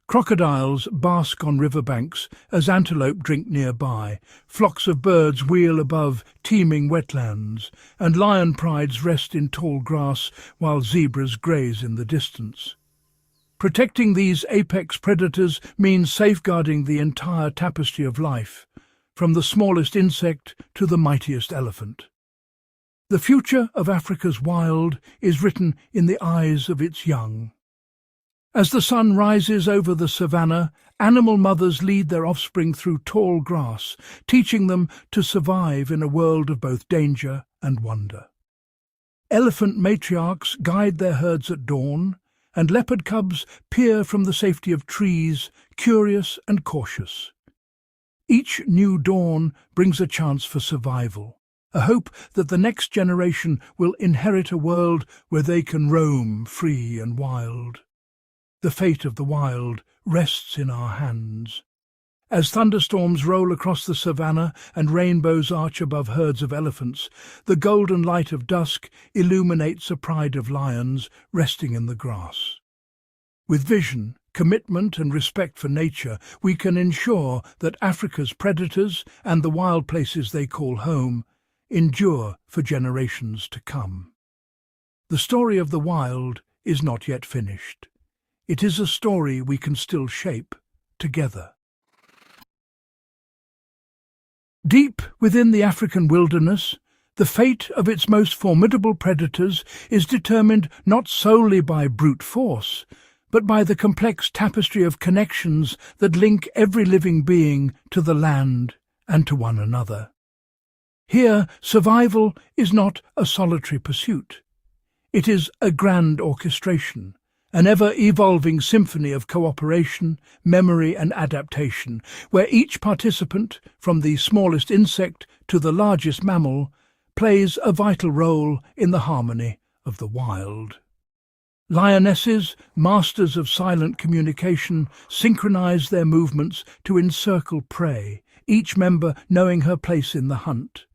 Crocodiles bask on riverbanks as antelope drink nearby, flocks of birds wheel above teeming wetlands, and lion prides rest in tall grass while zebras graze in the distance. Protecting these apex predators means safeguarding the entire tapestry of life, from the smallest insect to the mightiest elephant. The future of Africa's wild is written in the eyes of its young. As the sun rises over the savanna, animal mothers lead their offspring through tall grass, teaching them to survive in a world of both danger and wonder. Elephant matriarchs guide their herds at dawn, and leopard cubs peer from the safety of trees, curious and cautious. Each new dawn brings a chance for survival, a hope that the next generation will inherit a world where they can roam free and wild. The fate of the wild rests in our hands. As thunderstorms roll across the savanna and rainbows arch above herds of elephants, the golden light of dusk illuminates a pride of lions resting in the grass. With vision, commitment and respect for nature, we can ensure that Africa's predators and the wild places they call home endure for generations to come. The story of the wild is not yet finished. It is a story we can still shape together. Deep within the African wilderness, the fate of its most formidable predators is determined not solely by brute force, but by the complex tapestry of connections that link every living being to the land and to one another. Here, survival is not a solitary pursuit. It is a grand orchestration, an ever-evolving symphony of cooperation, memory and adaptation, where each participant, from the smallest insect to the largest mammal, plays a vital role in the harmony of the wild. Lionesses, masters of silent communication, synchronize their movements to encircle prey, each member knowing her place in the hunt.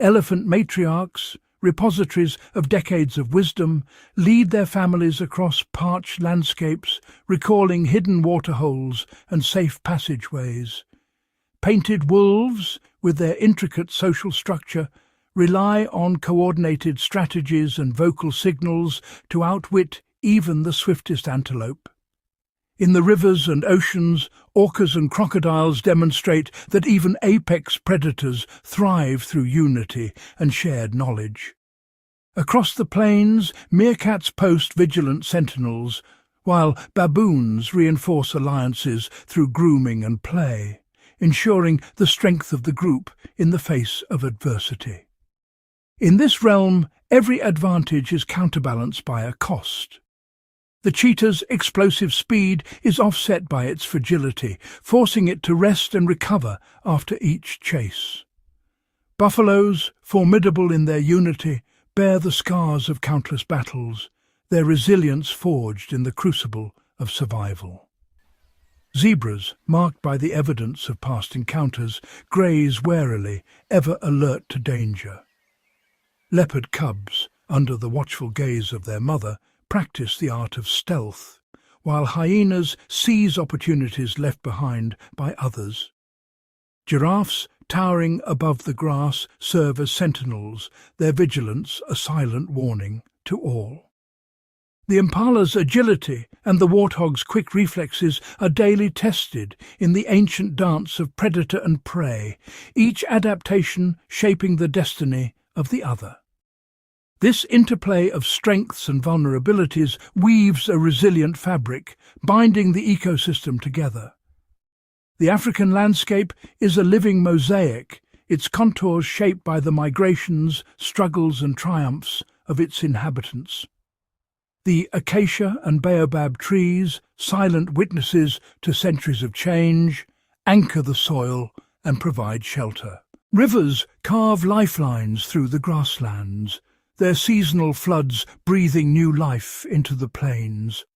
Elephant matriarchs, repositories of decades of wisdom, lead their families across parched landscapes, recalling hidden waterholes and safe passageways. Painted wolves, with their intricate social structure, rely on coordinated strategies and vocal signals to outwit even the swiftest antelope. In the rivers and oceans, orcas and crocodiles demonstrate that even apex predators thrive through unity and shared knowledge. Across the plains, meerkats post vigilant sentinels, while baboons reinforce alliances through grooming and play, ensuring the strength of the group in the face of adversity. In this realm, every advantage is counterbalanced by a cost. The cheetah's explosive speed is offset by its fragility, forcing it to rest and recover after each chase. Buffaloes, formidable in their unity, bear the scars of countless battles, their resilience forged in the crucible of survival. Zebras, marked by the evidence of past encounters, graze warily, ever alert to danger. Leopard cubs, under the watchful gaze of their mother, practice the art of stealth, while hyenas seize opportunities left behind by others. Giraffes, towering above the grass, serve as sentinels, their vigilance a silent warning to all. The impala's agility and the warthog's quick reflexes are daily tested in the ancient dance of predator and prey, each adaptation shaping the destiny of the other. This interplay of strengths and vulnerabilities weaves a resilient fabric, binding the ecosystem together. The African landscape is a living mosaic, its contours shaped by the migrations, struggles and triumphs of its inhabitants. The acacia and baobab trees, silent witnesses to centuries of change, anchor the soil and provide shelter. Rivers carve lifelines through the grasslands, their seasonal floods breathing new life into the plains.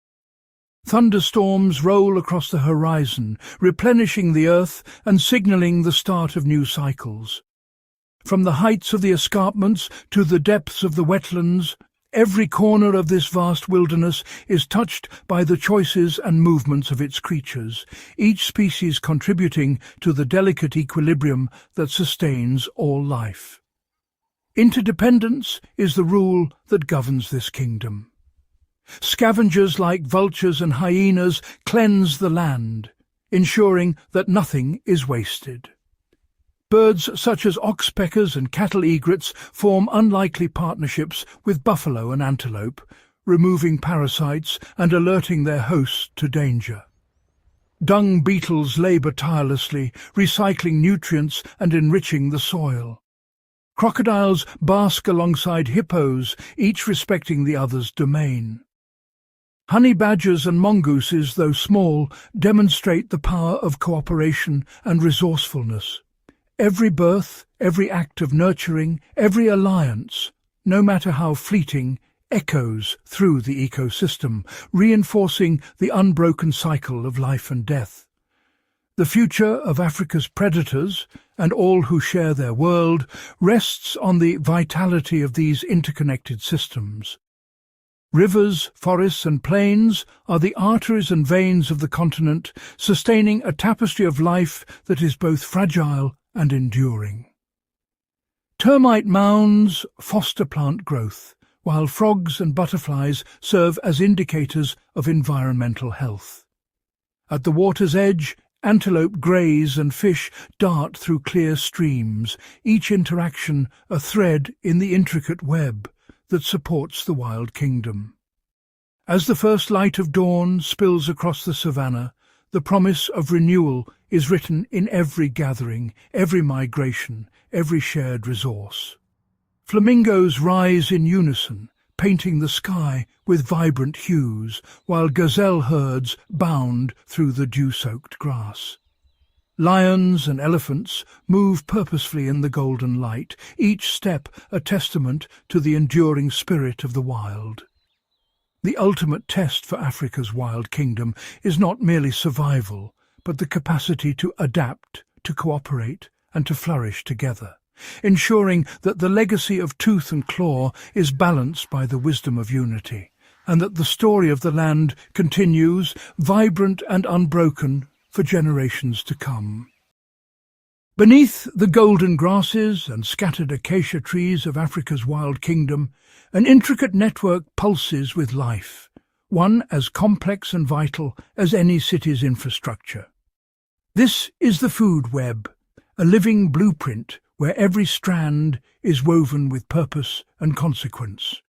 Thunderstorms roll across the horizon, replenishing the earth and signalling the start of new cycles. From the heights of the escarpments to the depths of the wetlands, every corner of this vast wilderness is touched by the choices and movements of its creatures, each species contributing to the delicate equilibrium that sustains all life. Interdependence is the rule that governs this kingdom. Scavengers like vultures and hyenas cleanse the land, ensuring that nothing is wasted. Birds such as oxpeckers and cattle egrets form unlikely partnerships with buffalo and antelope, removing parasites and alerting their hosts to danger. Dung beetles labour tirelessly, recycling nutrients and enriching the soil. Crocodiles bask alongside hippos, each respecting the other's domain. Honey badgers and mongooses, though small, demonstrate the power of cooperation and resourcefulness. Every birth, every act of nurturing, every alliance, no matter how fleeting, echoes through the ecosystem, reinforcing the unbroken cycle of life and death. The future of Africa's predators, and all who share their world, rests on the vitality of these interconnected systems. Rivers, forests and plains are the arteries and veins of the continent, sustaining a tapestry of life that is both fragile and enduring. Termite mounds foster plant growth, while frogs and butterflies serve as indicators of environmental health. At the water's edge, antelope graze and fish dart through clear streams, each interaction a thread in the intricate web that supports the wild kingdom. As the first light of dawn spills across the savannah, the promise of renewal is written in every gathering, every migration, every shared resource. Flamingos rise in unison, painting the sky with vibrant hues, while gazelle herds bound through the dew-soaked grass. Lions and elephants move purposefully in the golden light, each step a testament to the enduring spirit of the wild. The ultimate test for Africa's wild kingdom is not merely survival, but the capacity to adapt, to cooperate, and to flourish together, ensuring that the legacy of tooth and claw is balanced by the wisdom of unity, and that the story of the land continues, vibrant and unbroken, for generations to come. Beneath the golden grasses and scattered acacia trees of Africa's wild kingdom, an intricate network pulses with life, one as complex and vital as any city's infrastructure. This is the food web, a living blueprint where every strand is woven with purpose and consequence.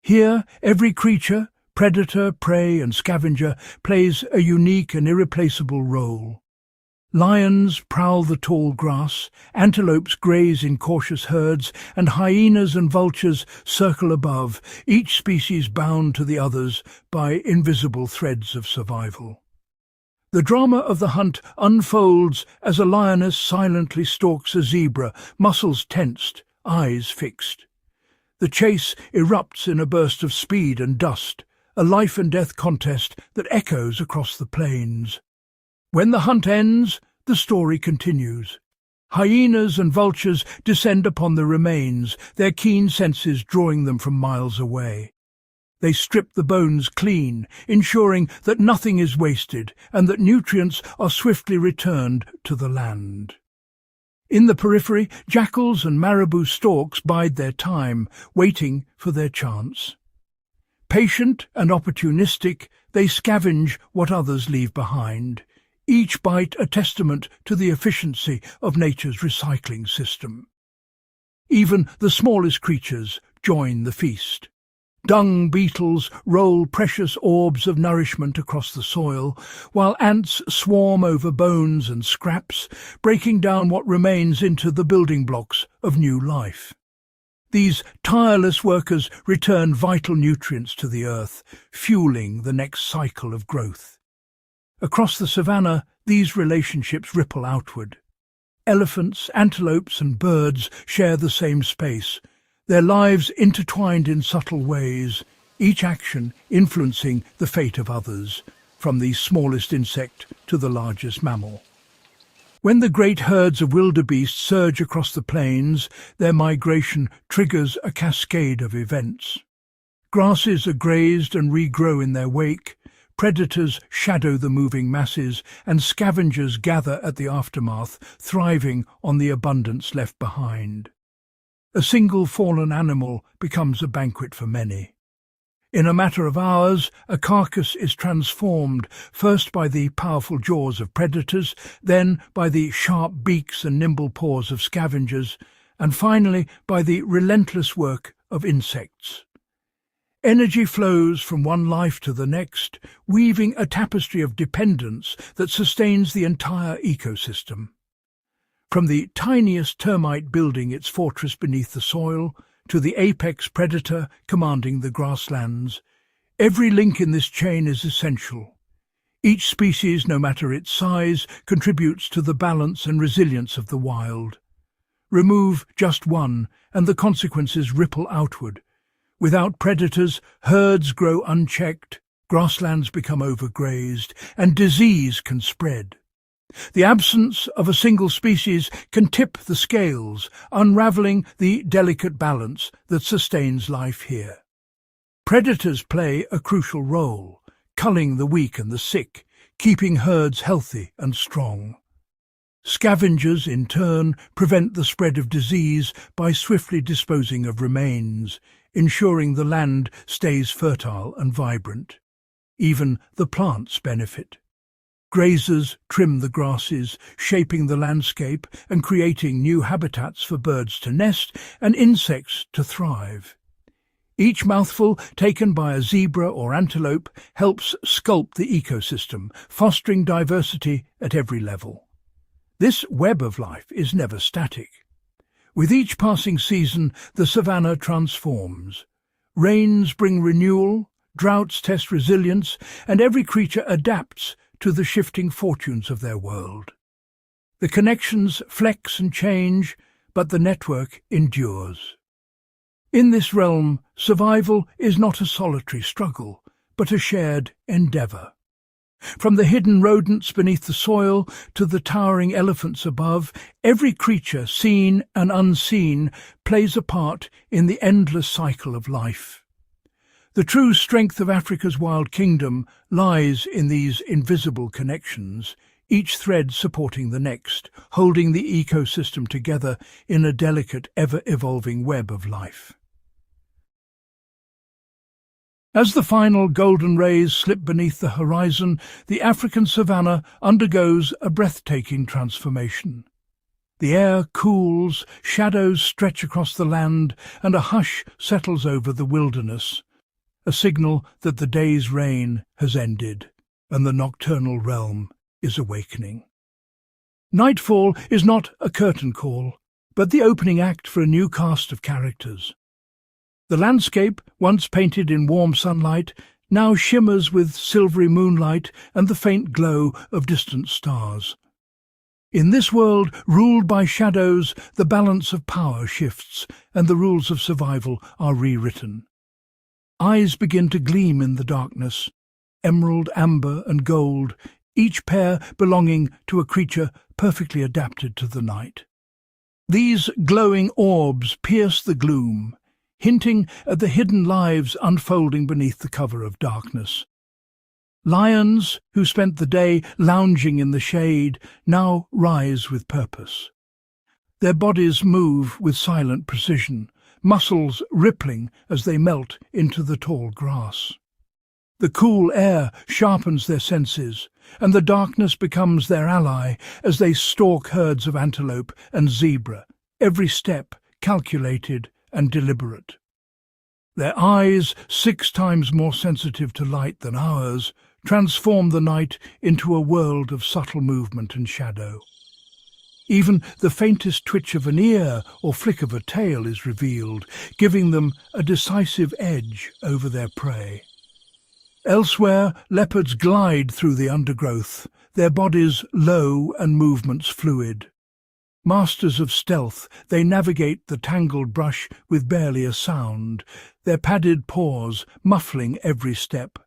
Here, every creature, predator, prey, and scavenger, plays a unique and irreplaceable role. Lions prowl the tall grass, antelopes graze in cautious herds, and hyenas and vultures circle above, each species bound to the others by invisible threads of survival. The drama of the hunt unfolds as a lioness silently stalks a zebra, muscles tensed, eyes fixed. The chase erupts in a burst of speed and dust, a life-and-death contest that echoes across the plains. When the hunt ends, the story continues. Hyenas and vultures descend upon the remains, their keen senses drawing them from miles away. They strip the bones clean, ensuring that nothing is wasted and that nutrients are swiftly returned to the land. In the periphery, jackals and marabou storks bide their time, waiting for their chance. Patient and opportunistic, they scavenge what others leave behind, each bite a testament to the efficiency of nature's recycling system. Even the smallest creatures join the feast. Dung beetles roll precious orbs of nourishment across the soil, while ants swarm over bones and scraps, breaking down what remains into the building blocks of new life. These tireless workers return vital nutrients to the earth, fueling the next cycle of growth. Across the savanna, these relationships ripple outward. Elephants, antelopes, and birds share the same space, their lives intertwined in subtle ways, each action influencing the fate of others, from the smallest insect to the largest mammal. When the great herds of wildebeest surge across the plains, their migration triggers a cascade of events. Grasses are grazed and regrow in their wake, predators shadow the moving masses, and scavengers gather at the aftermath, thriving on the abundance left behind. A single fallen animal becomes a banquet for many. In a matter of hours, a carcass is transformed, first by the powerful jaws of predators, then by the sharp beaks and nimble paws of scavengers, and finally by the relentless work of insects. Energy flows from one life to the next, weaving a tapestry of dependence that sustains the entire ecosystem. From the tiniest termite building its fortress beneath the soil, to the apex predator commanding the grasslands, every link in this chain is essential. Each species, no matter its size, contributes to the balance and resilience of the wild. Remove just one, and the consequences ripple outward. Without predators, herds grow unchecked, grasslands become overgrazed, and disease can spread. The absence of a single species can tip the scales, unraveling the delicate balance that sustains life here. Predators play a crucial role, culling the weak and the sick, keeping herds healthy and strong. Scavengers, in turn, prevent the spread of disease by swiftly disposing of remains, ensuring the land stays fertile and vibrant. Even the plants benefit. Grazers trim the grasses, shaping the landscape and creating new habitats for birds to nest and insects to thrive. Each mouthful taken by a zebra or antelope helps sculpt the ecosystem, fostering diversity at every level. This web of life is never static. With each passing season, the savanna transforms. Rains bring renewal, droughts test resilience, and every creature adapts to the shifting fortunes of their world. The connections flex and change, but the network endures. In this realm, survival is not a solitary struggle, but a shared endeavour. From the hidden rodents beneath the soil to the towering elephants above, every creature, seen and unseen, plays a part in the endless cycle of life. The true strength of Africa's wild kingdom lies in these invisible connections, each thread supporting the next, holding the ecosystem together in a delicate, ever-evolving web of life. As the final golden rays slip beneath the horizon, the African savanna undergoes a breathtaking transformation. The air cools, shadows stretch across the land, and a hush settles over the wilderness, a signal that the day's reign has ended and the nocturnal realm is awakening. Nightfall is not a curtain call, but the opening act for a new cast of characters. The landscape, once painted in warm sunlight, now shimmers with silvery moonlight and the faint glow of distant stars. In this world, ruled by shadows, the balance of power shifts and the rules of survival are rewritten. Eyes begin to gleam in the darkness, emerald, amber and gold, each pair belonging to a creature perfectly adapted to the night. These glowing orbs pierce the gloom, hinting at the hidden lives unfolding beneath the cover of darkness. Lions, who spent the day lounging in the shade, now rise with purpose. Their bodies move with silent precision, muscles rippling as they melt into the tall grass. The cool air sharpens their senses, and the darkness becomes their ally as they stalk herds of antelope and zebra, every step calculated and deliberate. Their eyes, 6 times more sensitive to light than ours, transform the night into a world of subtle movement and shadow. Even the faintest twitch of an ear or flick of a tail is revealed, giving them a decisive edge over their prey. Elsewhere, leopards glide through the undergrowth, their bodies low and movements fluid. Masters of stealth, they navigate the tangled brush with barely a sound, their padded paws muffling every step.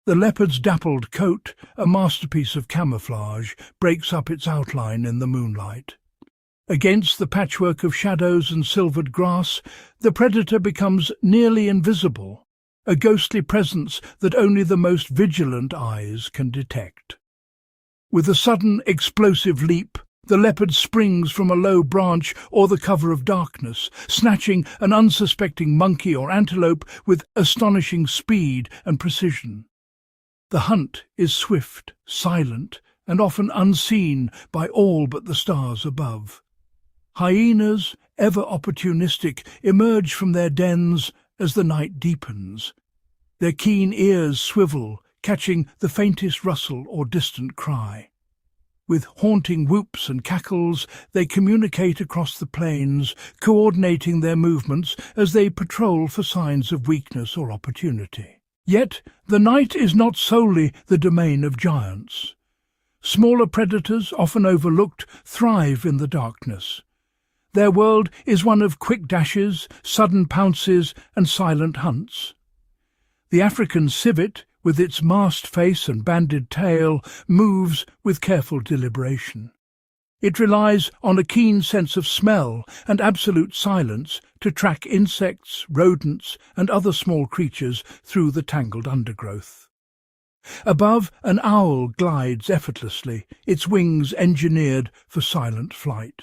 The leopard's dappled coat, a masterpiece of camouflage, breaks up its outline in the moonlight. Against the patchwork of shadows and silvered grass, the predator becomes nearly invisible, a ghostly presence that only the most vigilant eyes can detect. With a sudden, explosive leap, the leopard springs from a low branch or the cover of darkness, snatching an unsuspecting monkey or antelope with astonishing speed and precision. The hunt is swift, silent, and often unseen by all but the stars above. Hyenas, ever opportunistic, emerge from their dens as the night deepens. Their keen ears swivel, catching the faintest rustle or distant cry. With haunting whoops and cackles, they communicate across the plains, coordinating their movements as they patrol for signs of weakness or opportunity. Yet, the night is not solely the domain of giants. Smaller predators, often overlooked, thrive in the darkness. Their world is one of quick dashes, sudden pounces, and silent hunts. The African civet, with its masked face and banded tail, moves with careful deliberation. It relies on a keen sense of smell and absolute silence to track insects, rodents, and other small creatures through the tangled undergrowth. Above, an owl glides effortlessly, its wings engineered for silent flight.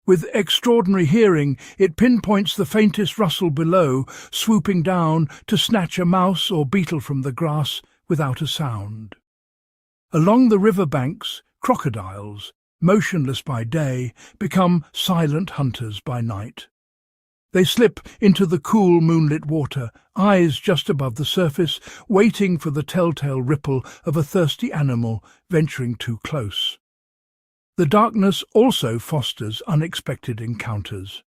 With extraordinary hearing, it pinpoints the faintest rustle below, swooping down to snatch a mouse or beetle from the grass without a sound. Along the river banks, crocodiles, motionless by day, become silent hunters by night. They slip into the cool moonlit water, eyes just above the surface, waiting for the telltale ripple of a thirsty animal venturing too close. The darkness also fosters unexpected encounters.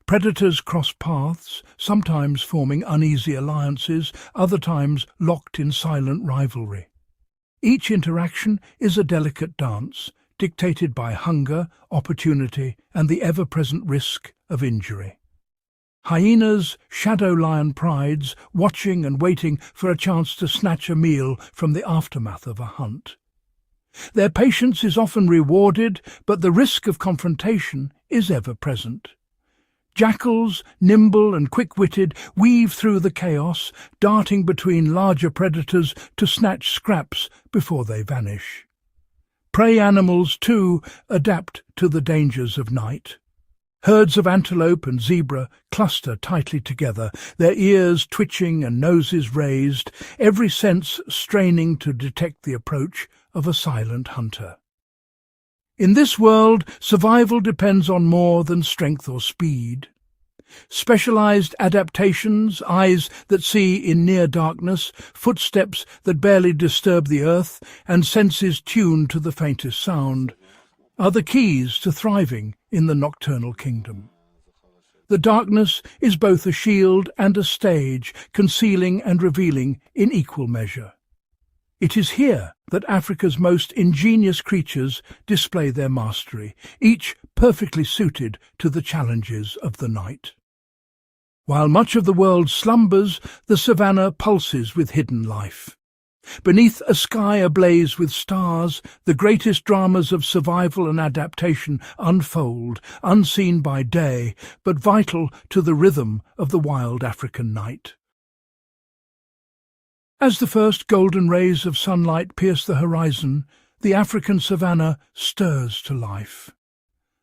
Predators cross paths, sometimes forming uneasy alliances, other times locked in silent rivalry. Each interaction is a delicate dance, dictated by hunger, opportunity, and the ever-present risk of injury. Hyenas, shadow lion prides, watching and waiting for a chance to snatch a meal from the aftermath of a hunt. Their patience is often rewarded, but the risk of confrontation is ever present. Jackals, nimble and quick-witted, weave through the chaos, darting between larger predators to snatch scraps before they vanish. Prey animals, too, adapt to the dangers of night. Herds of antelope and zebra cluster tightly together, their ears twitching and noses raised, every sense straining to detect the approach of a silent hunter. In this world, survival depends on more than strength or speed. Specialized adaptations, eyes that see in near darkness, footsteps that barely disturb the earth, and senses tuned to the faintest sound, are the keys to thriving in the nocturnal kingdom. The darkness is both a shield and a stage, concealing and revealing in equal measure. It is here that Africa's most ingenious creatures display their mastery, each perfectly suited to the challenges of the night. While much of the world slumbers, the savannah pulses with hidden life. Beneath a sky ablaze with stars, the greatest dramas of survival and adaptation unfold, unseen by day, but vital to the rhythm of the wild African night. As the first golden rays of sunlight pierce the horizon, the African savannah stirs to life.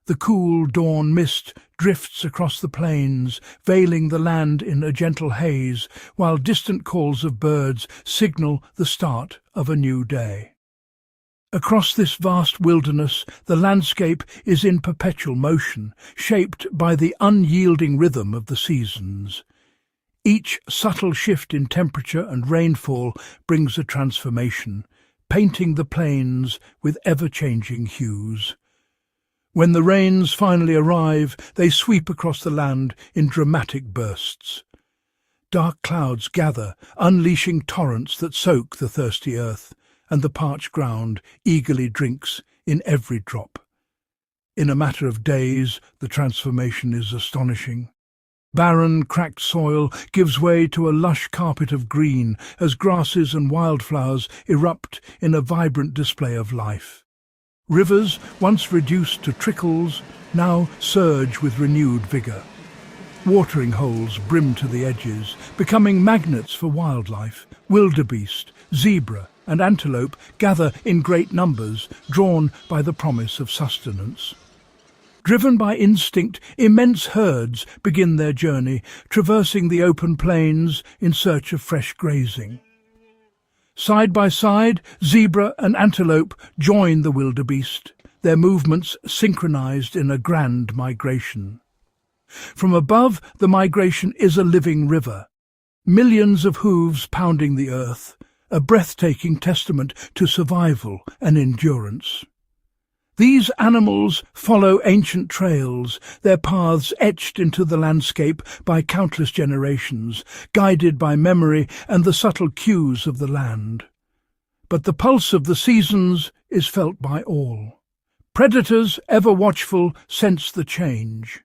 The cool dawn mist drifts across the plains, veiling the land in a gentle haze, while distant calls of birds signal the start of a new day. Across this vast wilderness, the landscape is in perpetual motion, shaped by the unyielding rhythm of the seasons. Each subtle shift in temperature and rainfall brings a transformation, painting the plains with ever-changing hues. When the rains finally arrive, they sweep across the land in dramatic bursts. Dark clouds gather, unleashing torrents that soak the thirsty earth, and the parched ground eagerly drinks in every drop. In a matter of days, the transformation is astonishing. Barren, cracked soil gives way to a lush carpet of green as grasses and wildflowers erupt in a vibrant display of life. Rivers, once reduced to trickles, now surge with renewed vigour. Watering holes brim to the edges, becoming magnets for wildlife. Wildebeest, zebra and antelope gather in great numbers, drawn by the promise of sustenance. Driven by instinct, immense herds begin their journey, traversing the open plains in search of fresh grazing. Side by side, zebra and antelope join the wildebeest, their movements synchronized in a grand migration. From above, the migration is a living river, millions of hooves pounding the earth, a breathtaking testament to survival and endurance. These animals follow ancient trails, their paths etched into the landscape by countless generations, guided by memory and the subtle cues of the land. But the pulse of the seasons is felt by all. Predators, ever watchful, sense the change.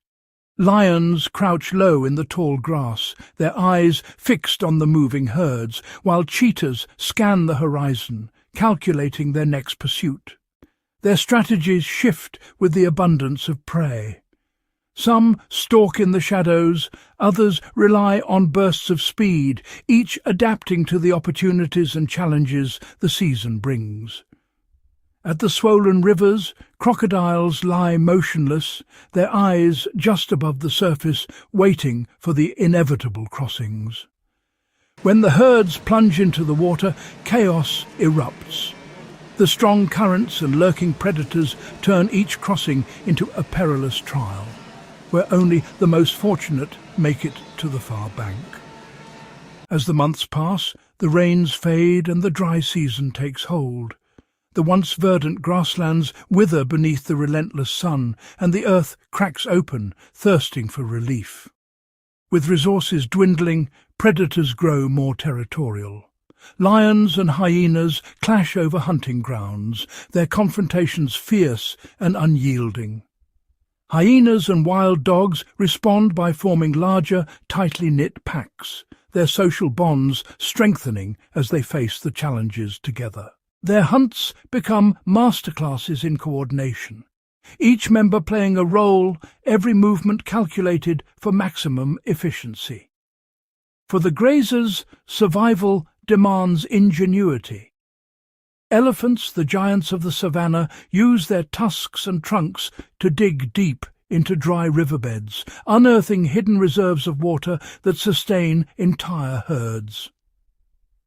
Lions crouch low in the tall grass, their eyes fixed on the moving herds, while cheetahs scan the horizon, calculating their next pursuit. Their strategies shift with the abundance of prey. Some stalk in the shadows, others rely on bursts of speed, each adapting to the opportunities and challenges the season brings. At the swollen rivers, crocodiles lie motionless, their eyes just above the surface, waiting for the inevitable crossings. When the herds plunge into the water, chaos erupts. The strong currents and lurking predators turn each crossing into a perilous trial, where only the most fortunate make it to the far bank. As the months pass, the rains fade and the dry season takes hold. The once verdant grasslands wither beneath the relentless sun, and the earth cracks open, thirsting for relief. With resources dwindling, predators grow more territorial. Lions and hyenas clash over hunting grounds, their confrontations fierce and unyielding. Hyenas and wild dogs respond by forming larger, tightly knit packs, their social bonds strengthening as they face the challenges together. Their hunts become masterclasses in coordination, each member playing a role, every movement calculated for maximum efficiency. For the grazers, survival demands ingenuity. Elephants, the giants of the savanna, use their tusks and trunks to dig deep into dry riverbeds, unearthing hidden reserves of water that sustain entire herds.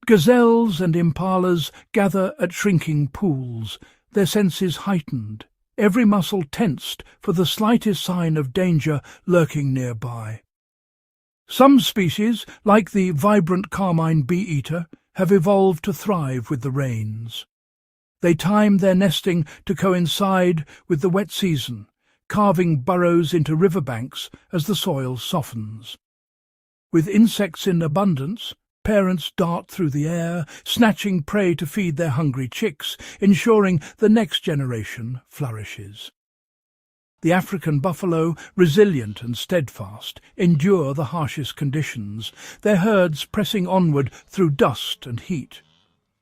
Gazelles and impalas gather at shrinking pools, their senses heightened, every muscle tensed for the slightest sign of danger lurking nearby. Some species, like the vibrant carmine bee-eater, have evolved to thrive with the rains. They time their nesting to coincide with the wet season, carving burrows into riverbanks as the soil softens. With insects in abundance, parents dart through the air, snatching prey to feed their hungry chicks, ensuring the next generation flourishes. The African buffalo, resilient and steadfast, endure the harshest conditions, their herds pressing onward through dust and heat.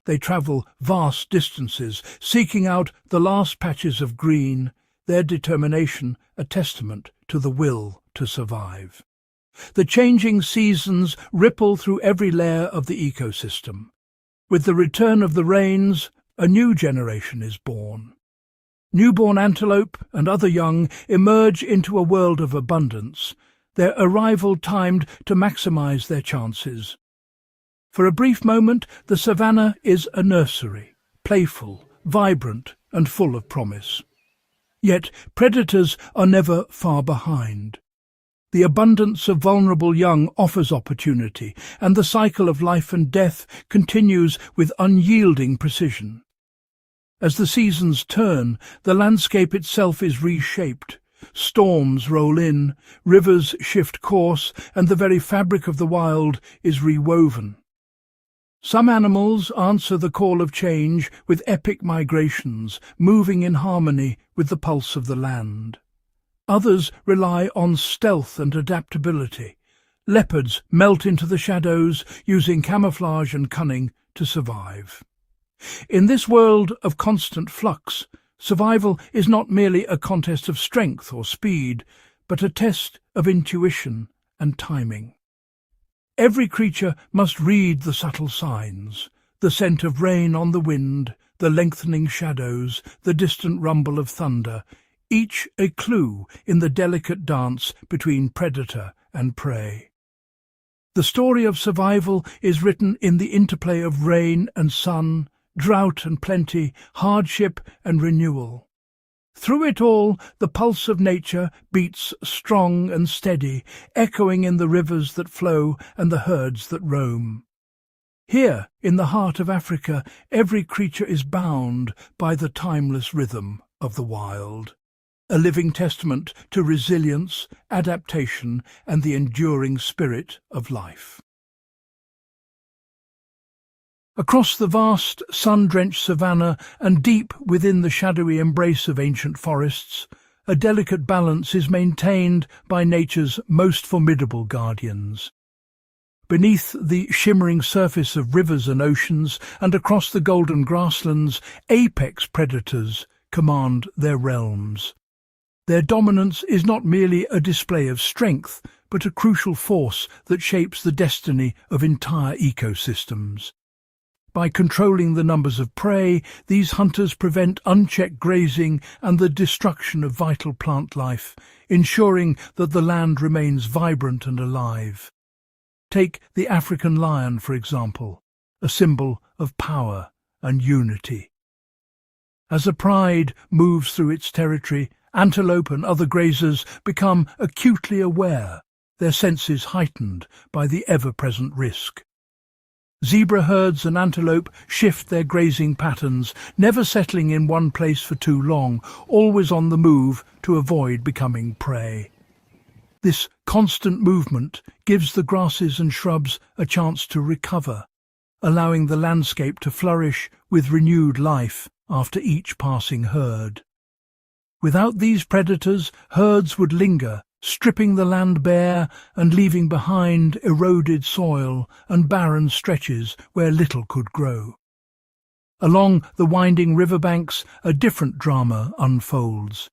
They travel vast distances, seeking out the last patches of green, their determination a testament to the will to survive. The changing seasons ripple through every layer of the ecosystem. With the return of the rains, a new generation is born. Newborn antelope and other young emerge into a world of abundance, their arrival timed to maximize their chances. For a brief moment, the savanna is a nursery, playful, vibrant, and full of promise. Yet predators are never far behind. The abundance of vulnerable young offers opportunity, and the cycle of life and death continues with unyielding precision. As the seasons turn, the landscape itself is reshaped. Storms roll in, rivers shift course, and the very fabric of the wild is rewoven. Some animals answer the call of change with epic migrations, moving in harmony with the pulse of the land. Others rely on stealth and adaptability. Leopards melt into the shadows, using camouflage and cunning to survive. In this world of constant flux, survival is not merely a contest of strength or speed, but a test of intuition and timing. Every creature must read the subtle signs, the scent of rain on the wind, the lengthening shadows, the distant rumble of thunder, each a clue in the delicate dance between predator and prey. The story of survival is written in the interplay of rain and sun, drought and plenty, hardship and renewal. Through it all, the pulse of nature beats strong and steady, echoing in the rivers that flow and the herds that roam. Here, in the heart of Africa, every creature is bound by the timeless rhythm of the wild, a living testament to resilience, adaptation, and the enduring spirit of life. Across the vast, sun-drenched savanna and deep within the shadowy embrace of ancient forests, a delicate balance is maintained by nature's most formidable guardians. Beneath the shimmering surface of rivers and oceans, and across the golden grasslands, apex predators command their realms. Their dominance is not merely a display of strength, but a crucial force that shapes the destiny of entire ecosystems. By controlling the numbers of prey, these hunters prevent unchecked grazing and the destruction of vital plant life, ensuring that the land remains vibrant and alive. Take the African lion, for example, a symbol of power and unity. As a pride moves through its territory, antelope and other grazers become acutely aware, their senses heightened by the ever-present risk. Zebra herds and antelope shift their grazing patterns, never settling in one place for too long, always on the move to avoid becoming prey. This constant movement gives the grasses and shrubs a chance to recover, allowing the landscape to flourish with renewed life after each passing herd. Without these predators, herds would linger, stripping the land bare and leaving behind eroded soil and barren stretches where little could grow. Along the winding riverbanks, a different drama unfolds.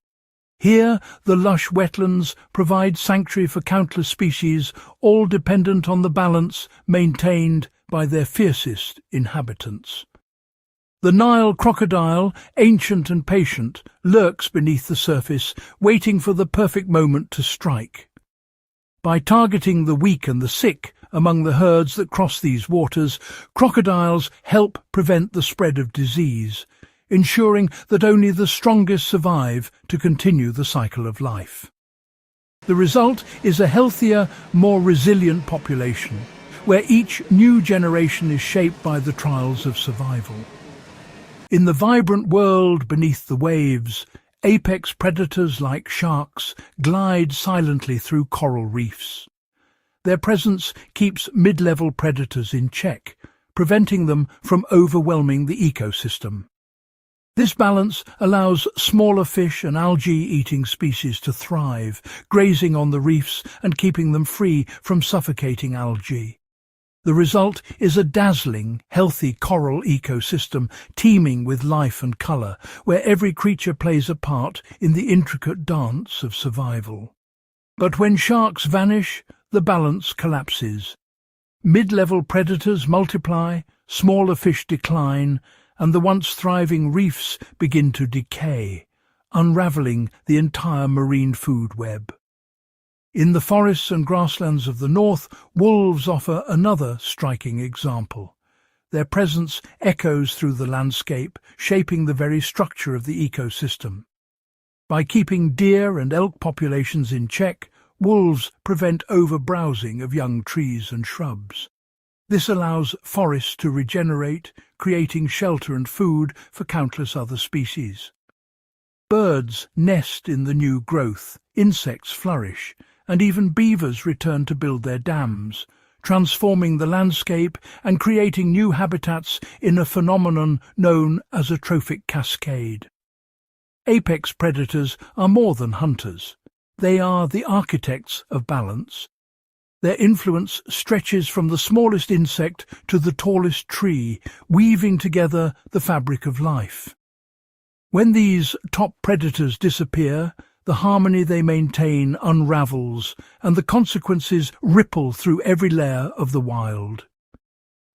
Here, the lush wetlands provide sanctuary for countless species, all dependent on the balance maintained by their fiercest inhabitants. The Nile crocodile, ancient and patient, lurks beneath the surface, waiting for the perfect moment to strike. By targeting the weak and the sick among the herds that cross these waters, crocodiles help prevent the spread of disease, ensuring that only the strongest survive to continue the cycle of life. The result is a healthier, more resilient population, where each new generation is shaped by the trials of survival. In the vibrant world beneath the waves, apex predators like sharks glide silently through coral reefs. Their presence keeps mid-level predators in check, preventing them from overwhelming the ecosystem. This balance allows smaller fish and algae-eating species to thrive, grazing on the reefs and keeping them free from suffocating algae. The result is a dazzling, healthy coral ecosystem teeming with life and colour, where every creature plays a part in the intricate dance of survival. But when sharks vanish, the balance collapses. Mid-level predators multiply, smaller fish decline, and the once thriving reefs begin to decay, unravelling the entire marine food web. In the forests and grasslands of the north, wolves offer another striking example. Their presence echoes through the landscape, shaping the very structure of the ecosystem. By keeping deer and elk populations in check, wolves prevent overbrowsing of young trees and shrubs. This allows forests to regenerate, creating shelter and food for countless other species. Birds nest in the new growth, insects flourish, and even beavers return to build their dams, transforming the landscape and creating new habitats in a phenomenon known as a trophic cascade. Apex predators are more than hunters. They are the architects of balance. Their influence stretches from the smallest insect to the tallest tree, weaving together the fabric of life. When these top predators disappear, the harmony they maintain unravels, and the consequences ripple through every layer of the wild.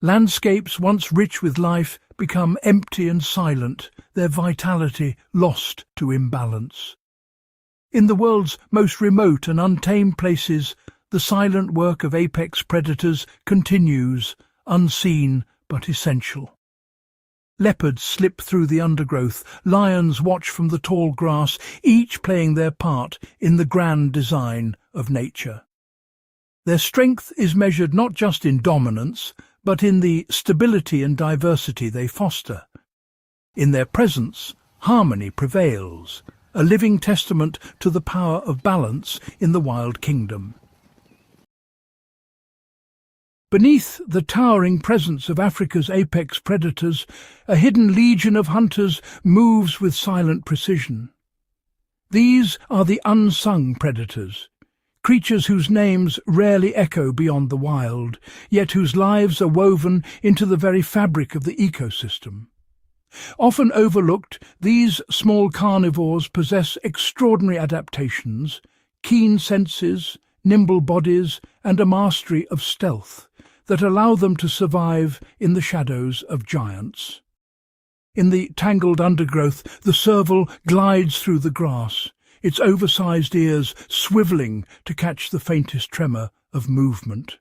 Landscapes once rich with life become empty and silent, their vitality lost to imbalance. In the world's most remote and untamed places, the silent work of apex predators continues, unseen but essential. Leopards slip through the undergrowth, lions watch from the tall grass, each playing their part in the grand design of nature. Their strength is measured not just in dominance, but in the stability and diversity they foster. In their presence, harmony prevails, a living testament to the power of balance in the wild kingdom. Beneath the towering presence of Africa's apex predators, a hidden legion of hunters moves with silent precision. These are the unsung predators, creatures whose names rarely echo beyond the wild, yet whose lives are woven into the very fabric of the ecosystem. Often overlooked, these small carnivores possess extraordinary adaptations, keen senses, nimble bodies, and a mastery of stealth that allow them to survive in the shadows of giants. In the tangled undergrowth, the serval glides through the grass, its oversized ears swivelling to catch the faintest tremor of movement.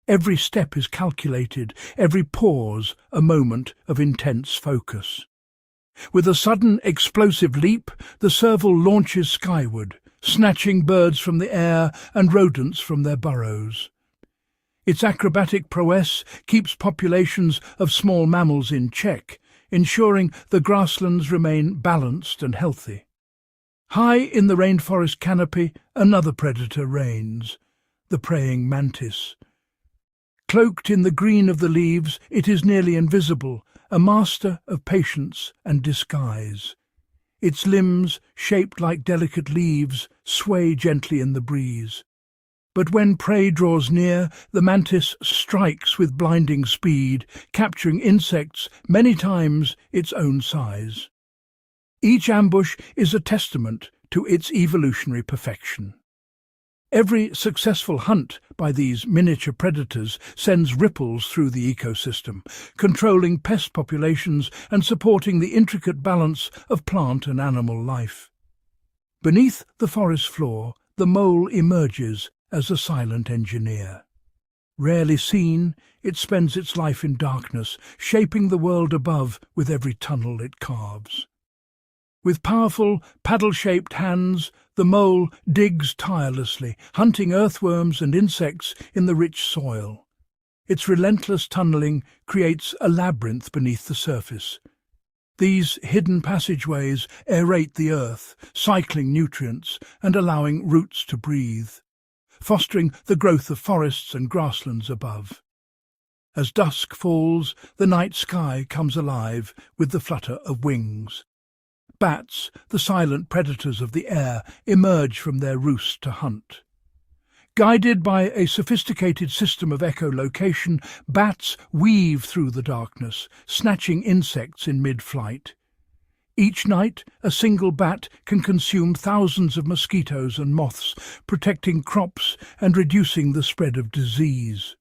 Every step is calculated, every pause a moment of intense focus. With a sudden explosive leap, the serval launches skyward, snatching birds from the air and rodents from their burrows. Its acrobatic prowess keeps populations of small mammals in check, ensuring the grasslands remain balanced and healthy. High in the rainforest canopy, another predator reigns, the praying mantis. Cloaked in the green of the leaves, it is nearly invisible, a master of patience and disguise. Its limbs, shaped like delicate leaves, sway gently in the breeze. But when prey draws near, the mantis strikes with blinding speed, capturing insects many times its own size. Each ambush is a testament to its evolutionary perfection. Every successful hunt by these miniature predators sends ripples through the ecosystem, controlling pest populations and supporting the intricate balance of plant and animal life. Beneath the forest floor, the mole emerges as a silent engineer. Rarely seen, it spends its life in darkness, shaping the world above with every tunnel it carves. With powerful, paddle-shaped hands, the mole digs tirelessly, hunting earthworms and insects in the rich soil. Its relentless tunneling creates a labyrinth beneath the surface. These hidden passageways aerate the earth, cycling nutrients and allowing roots to breathe, fostering the growth of forests and grasslands above. As dusk falls, the night sky comes alive with the flutter of wings. Bats, the silent predators of the air, emerge from their roosts to hunt. Guided by a sophisticated system of echolocation, bats weave through the darkness, snatching insects in mid-flight. Each night, a single bat can consume thousands of mosquitoes and moths, protecting crops and reducing the spread of disease.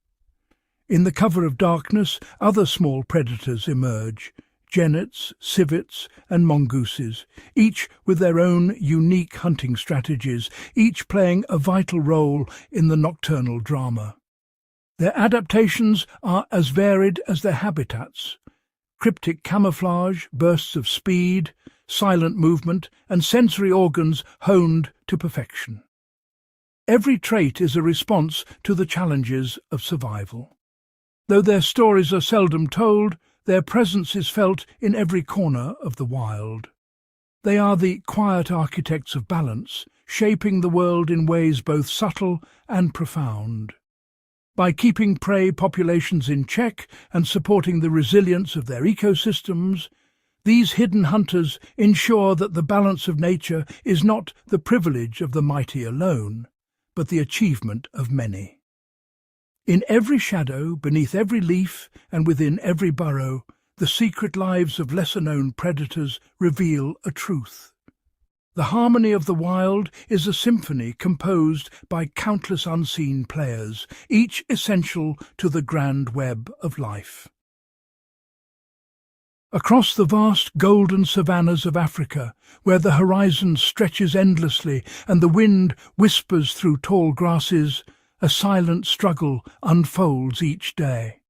In the cover of darkness, other small predators emerge: genets, civets, and mongooses, each with their own unique hunting strategies, each playing a vital role in the nocturnal drama. Their adaptations are as varied as their habitats: cryptic camouflage, bursts of speed, silent movement, and sensory organs honed to perfection. Every trait is a response to the challenges of survival. Though their stories are seldom told, their presence is felt in every corner of the wild. They are the quiet architects of balance, shaping the world in ways both subtle and profound. By keeping prey populations in check and supporting the resilience of their ecosystems, these hidden hunters ensure that the balance of nature is not the privilege of the mighty alone, but the achievement of many. In every shadow, beneath every leaf, and within every burrow, the secret lives of lesser-known predators reveal a truth. The harmony of the wild is a symphony composed by countless unseen players, each essential to the grand web of life. Across the vast golden savannas of Africa, where the horizon stretches endlessly and the wind whispers through tall grasses, a silent struggle unfolds each day.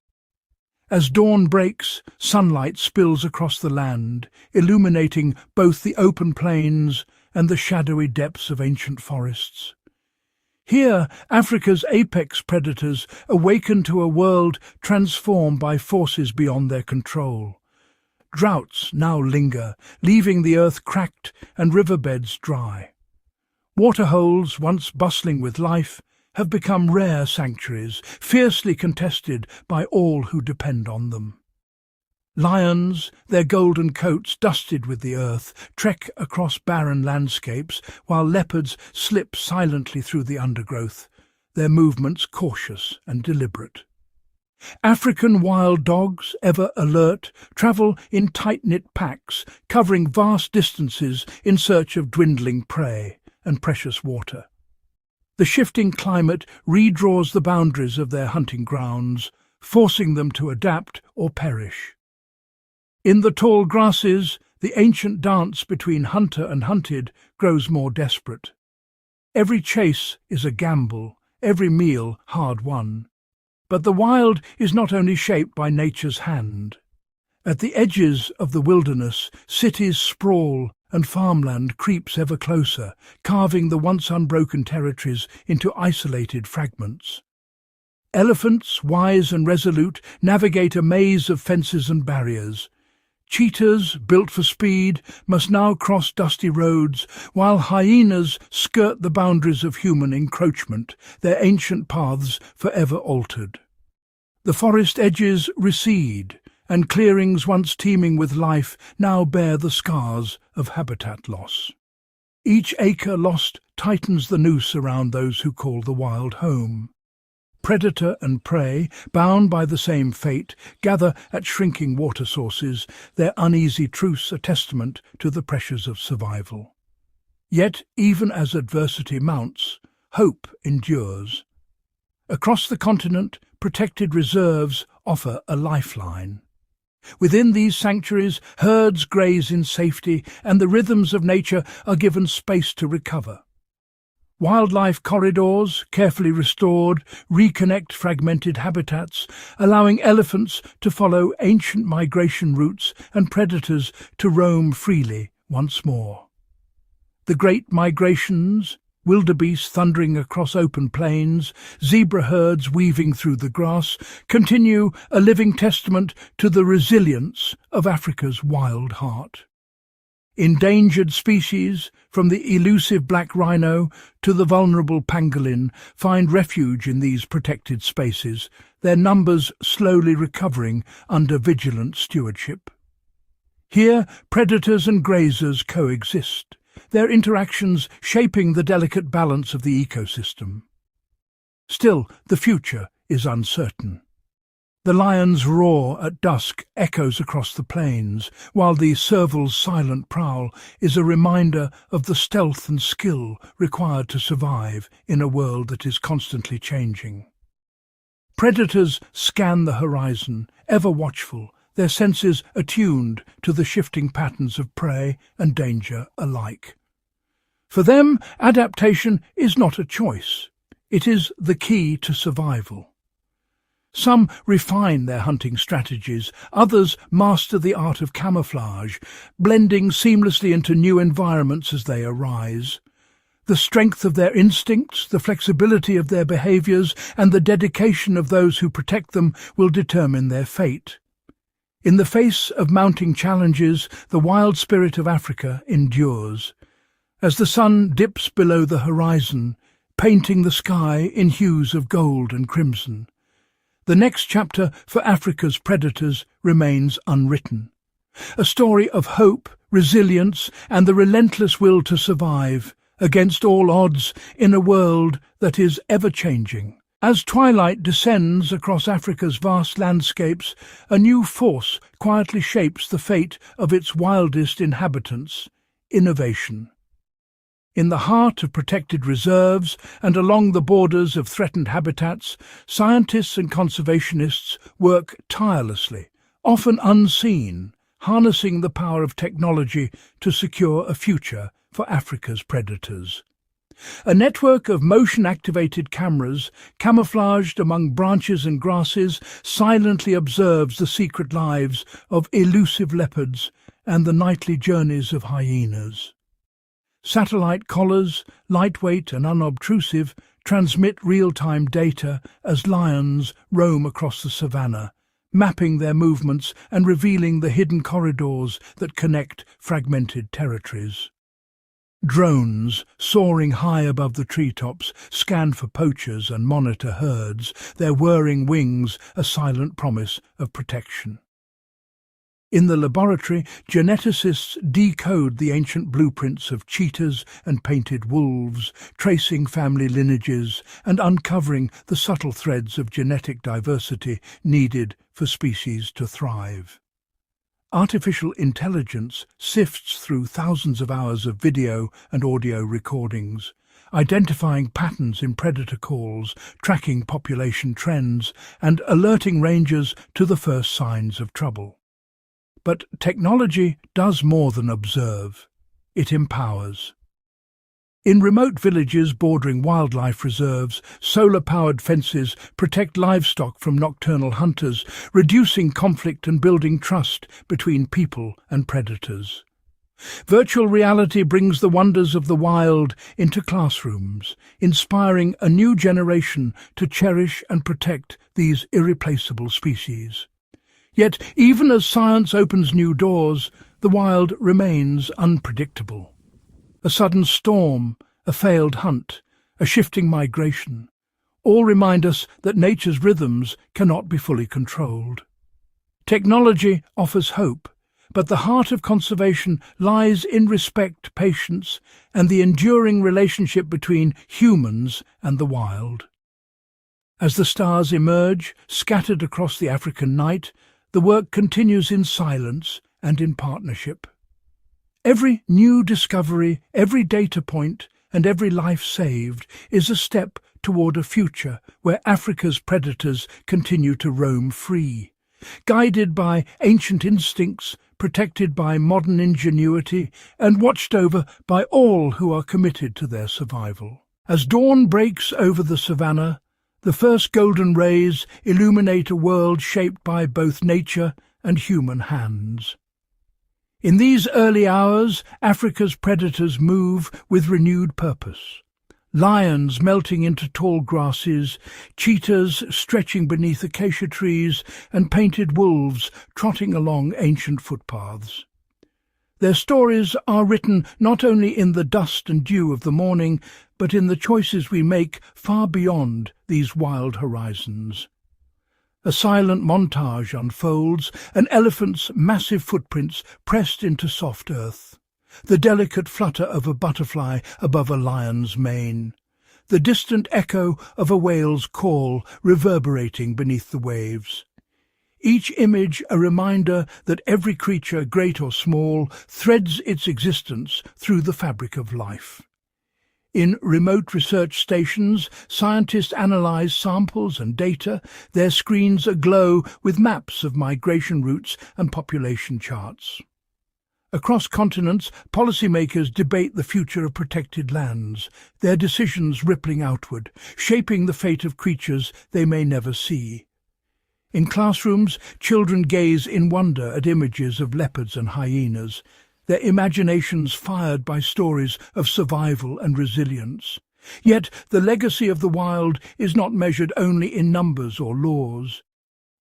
As dawn breaks, sunlight spills across the land, illuminating both the open plains and the shadowy depths of ancient forests. Here, Africa's apex predators awaken to a world transformed by forces beyond their control. Droughts now linger, leaving the earth cracked and riverbeds dry. Waterholes, once bustling with life, have become rare sanctuaries, fiercely contested by all who depend on them. Lions, their golden coats dusted with the earth, trek across barren landscapes, while leopards slip silently through the undergrowth, their movements cautious and deliberate. African wild dogs, ever alert, travel in tight-knit packs, covering vast distances in search of dwindling prey and precious water. The shifting climate redraws the boundaries of their hunting grounds, forcing them to adapt or perish. In the tall grasses, the ancient dance between hunter and hunted grows more desperate. Every chase is a gamble, every meal hard won. But the wild is not only shaped by nature's hand. At the edges of the wilderness, cities sprawl and farmland creeps ever closer, carving the once unbroken territories into isolated fragments. Elephants, wise and resolute, navigate a maze of fences and barriers. Cheetahs, built for speed, must now cross dusty roads, while hyenas skirt the boundaries of human encroachment, their ancient paths forever altered. The forest edges recede, and clearings once teeming with life now bear the scars of habitat loss. Each acre lost tightens the noose around those who call the wild home. Predator and prey, bound by the same fate, gather at shrinking water sources, their uneasy truce a testament to the pressures of survival. Yet, even as adversity mounts, hope endures. Across the continent, protected reserves offer a lifeline. Within these sanctuaries, herds graze in safety, and the rhythms of nature are given space to recover. Wildlife corridors, carefully restored, reconnect fragmented habitats, allowing elephants to follow ancient migration routes and predators to roam freely once more. The great migrations, wildebeest thundering across open plains, zebra herds weaving through the grass, continue a living testament to the resilience of Africa's wild heart. Endangered species, from the elusive black rhino to the vulnerable pangolin, find refuge in these protected spaces, their numbers slowly recovering under vigilant stewardship. Here, predators and grazers coexist, their interactions shaping the delicate balance of the ecosystem. Still, the future is uncertain. The lion's roar at dusk echoes across the plains, while the serval's silent prowl is a reminder of the stealth and skill required to survive in a world that is constantly changing. Predators scan the horizon, ever watchful, their senses attuned to the shifting patterns of prey and danger alike. For them, adaptation is not a choice. It is the key to survival. Some refine their hunting strategies, others master the art of camouflage, blending seamlessly into new environments as they arise. The strength of their instincts, the flexibility of their behaviours, and the dedication of those who protect them will determine their fate. In the face of mounting challenges, the wild spirit of Africa endures. As the sun dips below the horizon, painting the sky in hues of gold and crimson, the next chapter for Africa's predators remains unwritten. A story of hope, resilience, and the relentless will to survive, against all odds, in a world that is ever-changing. As twilight descends across Africa's vast landscapes, a new force quietly shapes the fate of its wildest inhabitants: innovation. In the heart of protected reserves and along the borders of threatened habitats, scientists and conservationists work tirelessly, often unseen, harnessing the power of technology to secure a future for Africa's predators. A network of motion-activated cameras, camouflaged among branches and grasses, silently observes the secret lives of elusive leopards and the nightly journeys of hyenas. Satellite collars, lightweight and unobtrusive, transmit real-time data as lions roam across the savanna, mapping their movements and revealing the hidden corridors that connect fragmented territories. Drones, soaring high above the treetops, scan for poachers and monitor herds, their whirring wings a silent promise of protection. In the laboratory, geneticists decode the ancient blueprints of cheetahs and painted wolves, tracing family lineages and uncovering the subtle threads of genetic diversity needed for species to thrive. Artificial intelligence sifts through thousands of hours of video and audio recordings, identifying patterns in predator calls, tracking population trends, and alerting rangers to the first signs of trouble. But technology does more than observe. It empowers. In remote villages bordering wildlife reserves, solar-powered fences protect livestock from nocturnal hunters, reducing conflict and building trust between people and predators. Virtual reality brings the wonders of the wild into classrooms, inspiring a new generation to cherish and protect these irreplaceable species. Yet, even as science opens new doors, the wild remains unpredictable. A sudden storm, a failed hunt, a shifting migration, all remind us that nature's rhythms cannot be fully controlled. Technology offers hope, but the heart of conservation lies in respect, patience, and the enduring relationship between humans and the wild. As the stars emerge, scattered across the African night, the work continues in silence and in partnership. Every new discovery, every data point, and every life saved is a step toward a future where Africa's predators continue to roam free, guided by ancient instincts, protected by modern ingenuity, and watched over by all who are committed to their survival. As dawn breaks over the savannah, the first golden rays illuminate a world shaped by both nature and human hands. In these early hours, Africa's predators move with renewed purpose. Lions melting into tall grasses, cheetahs stretching beneath acacia trees, and painted wolves trotting along ancient footpaths. Their stories are written not only in the dust and dew of the morning, but in the choices we make far beyond these wild horizons. A silent montage unfolds, an elephant's massive footprints pressed into soft earth, the delicate flutter of a butterfly above a lion's mane, the distant echo of a whale's call reverberating beneath the waves. Each image a reminder that every creature, great or small, threads its existence through the fabric of life. In remote research stations, scientists analyze samples and data, their screens aglow with maps of migration routes and population charts. Across continents, policymakers debate the future of protected lands, their decisions rippling outward, shaping the fate of creatures they may never see. In classrooms, children gaze in wonder at images of leopards and hyenas, their imaginations fired by stories of survival and resilience. Yet the legacy of the wild is not measured only in numbers or laws.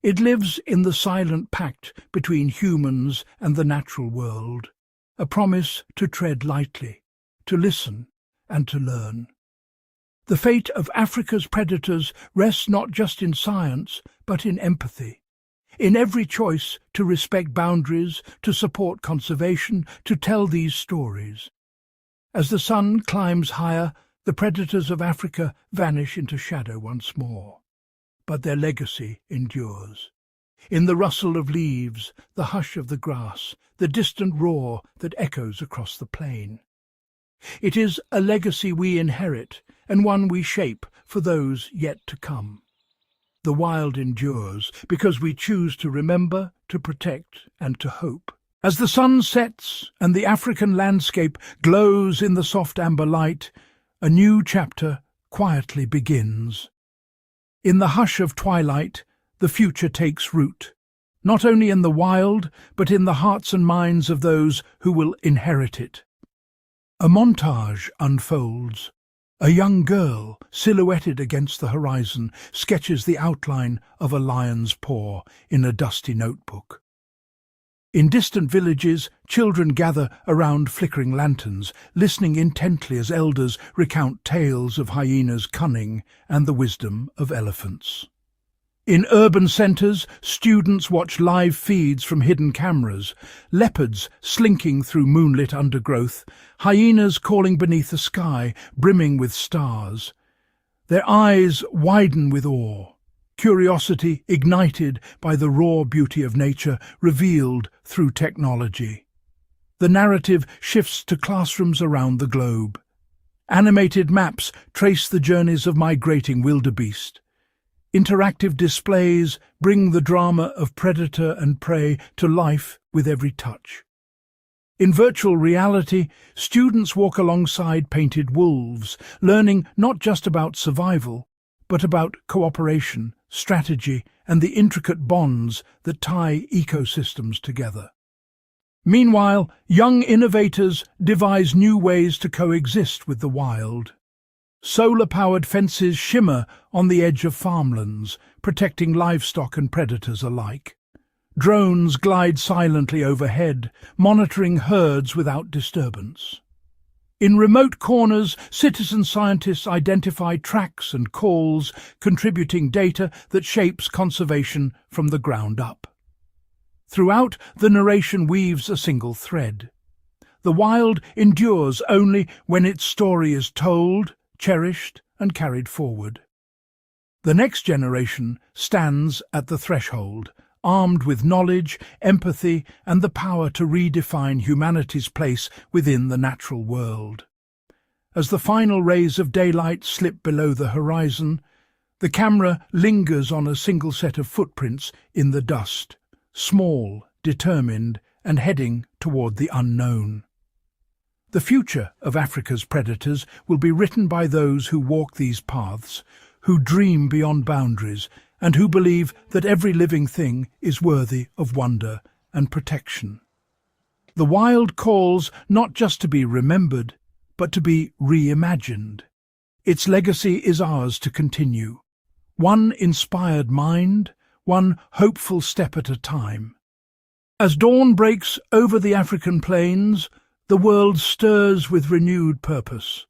It lives in the silent pact between humans and the natural world, a promise to tread lightly, to listen and to learn. The fate of Africa's predators rests not just in science, but in empathy. In every choice to respect boundaries, to support conservation, to tell these stories. As the sun climbs higher, the predators of Africa vanish into shadow once more. But their legacy endures. In the rustle of leaves, the hush of the grass, the distant roar that echoes across the plain. It is a legacy we inherit, and one we shape for those yet to come. The wild endures because we choose to remember, to protect, and to hope. As the sun sets and the African landscape glows in the soft amber light, a new chapter quietly begins. In the hush of twilight, the future takes root, not only in the wild, but in the hearts and minds of those who will inherit it. A montage unfolds. A young girl, silhouetted against the horizon, sketches the outline of a lion's paw in a dusty notebook. In distant villages, children gather around flickering lanterns, listening intently as elders recount tales of hyenas' cunning and the wisdom of elephants. In urban centres, students watch live feeds from hidden cameras, leopards slinking through moonlit undergrowth, hyenas calling beneath a sky brimming with stars. Their eyes widen with awe, curiosity ignited by the raw beauty of nature revealed through technology. The narrative shifts to classrooms around the globe. Animated maps trace the journeys of migrating wildebeest. Interactive displays bring the drama of predator and prey to life with every touch. In virtual reality, students walk alongside painted wolves, learning not just about survival, but about cooperation, strategy, and the intricate bonds that tie ecosystems together. Meanwhile, young innovators devise new ways to coexist with the wild. Solar-powered fences shimmer on the edge of farmlands, protecting livestock and predators alike. Drones glide silently overhead, monitoring herds without disturbance. In remote corners, citizen scientists identify tracks and calls, contributing data that shapes conservation from the ground up. Throughout, the narration weaves a single thread. The wild endures only when its story is told, cherished and carried forward. The next generation stands at the threshold, armed with knowledge, empathy, and the power to redefine humanity's place within the natural world. As the final rays of daylight slip below the horizon, the camera lingers on a single set of footprints in the dust, small, determined, and heading toward the unknown. The future of Africa's predators will be written by those who walk these paths, who dream beyond boundaries, and who believe that every living thing is worthy of wonder and protection. The wild calls not just to be remembered, but to be reimagined. Its legacy is ours to continue. One inspired mind, one hopeful step at a time. As dawn breaks over the African plains, the world stirs with renewed purpose.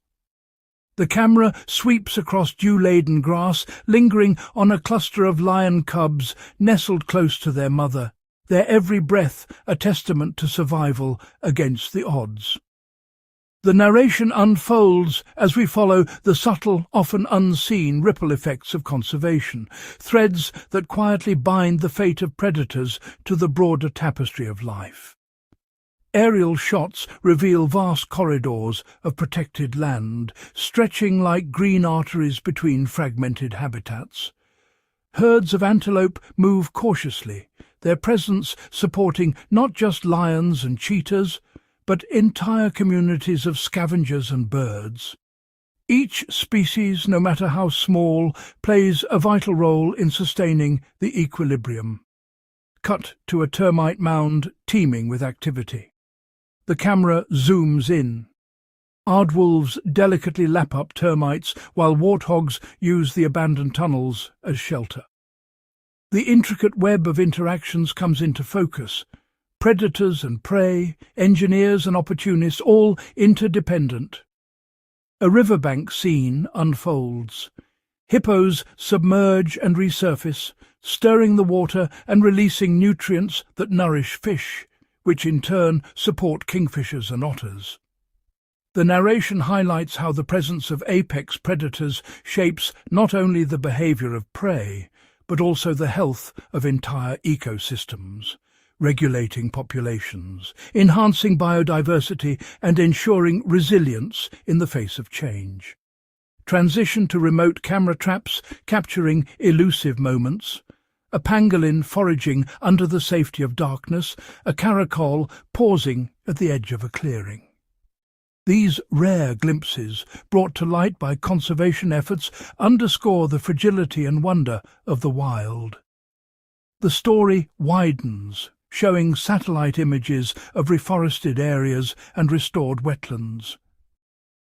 The camera sweeps across dew-laden grass, lingering on a cluster of lion cubs nestled close to their mother, their every breath a testament to survival against the odds. The narration unfolds as we follow the subtle, often unseen ripple effects of conservation, threads that quietly bind the fate of predators to the broader tapestry of life. Aerial shots reveal vast corridors of protected land, stretching like green arteries between fragmented habitats. Herds of antelope move cautiously, their presence supporting not just lions and cheetahs, but entire communities of scavengers and birds. Each species, no matter how small, plays a vital role in sustaining the equilibrium. Cut to a termite mound teeming with activity. The camera zooms in. Aardwolves delicately lap up termites while warthogs use the abandoned tunnels as shelter. The intricate web of interactions comes into focus. Predators and prey, engineers and opportunists, all interdependent. A riverbank scene unfolds. Hippos submerge and resurface, stirring the water and releasing nutrients that nourish fish, which in turn support kingfishers and otters. The narration highlights how the presence of apex predators shapes not only the behavior of prey, but also the health of entire ecosystems, regulating populations, enhancing biodiversity, and ensuring resilience in the face of change. Transition to remote camera traps capturing elusive moments, a pangolin foraging under the safety of darkness, a caracol pausing at the edge of a clearing. These rare glimpses, brought to light by conservation efforts, underscore the fragility and wonder of the wild. The story widens, showing satellite images of reforested areas and restored wetlands.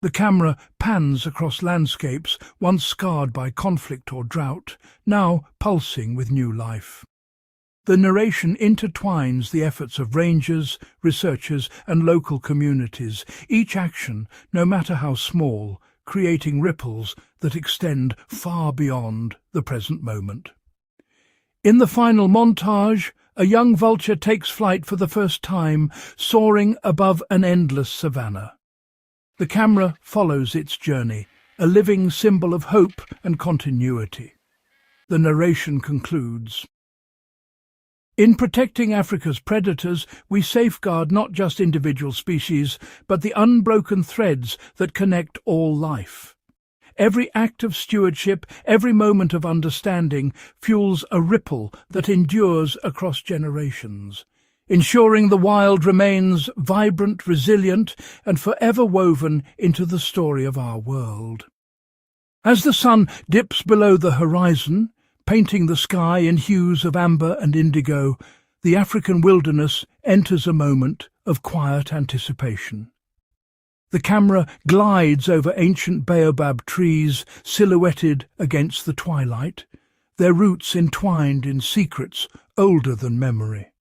The camera pans across landscapes once scarred by conflict or drought, now pulsing with new life. The narration intertwines the efforts of rangers, researchers, and local communities, each action, no matter how small, creating ripples that extend far beyond the present moment. In the final montage, a young vulture takes flight for the first time, soaring above an endless savanna. The camera follows its journey, a living symbol of hope and continuity. The narration concludes. In protecting Africa's predators, we safeguard not just individual species, but the unbroken threads that connect all life. Every act of stewardship, every moment of understanding, fuels a ripple that endures across generations, ensuring the wild remains vibrant, resilient, and forever woven into the story of our world. As the sun dips below the horizon, painting the sky in hues of amber and indigo, the African wilderness enters a moment of quiet anticipation. The camera glides over ancient baobab trees silhouetted against the twilight, their roots entwined in secrets older than memory.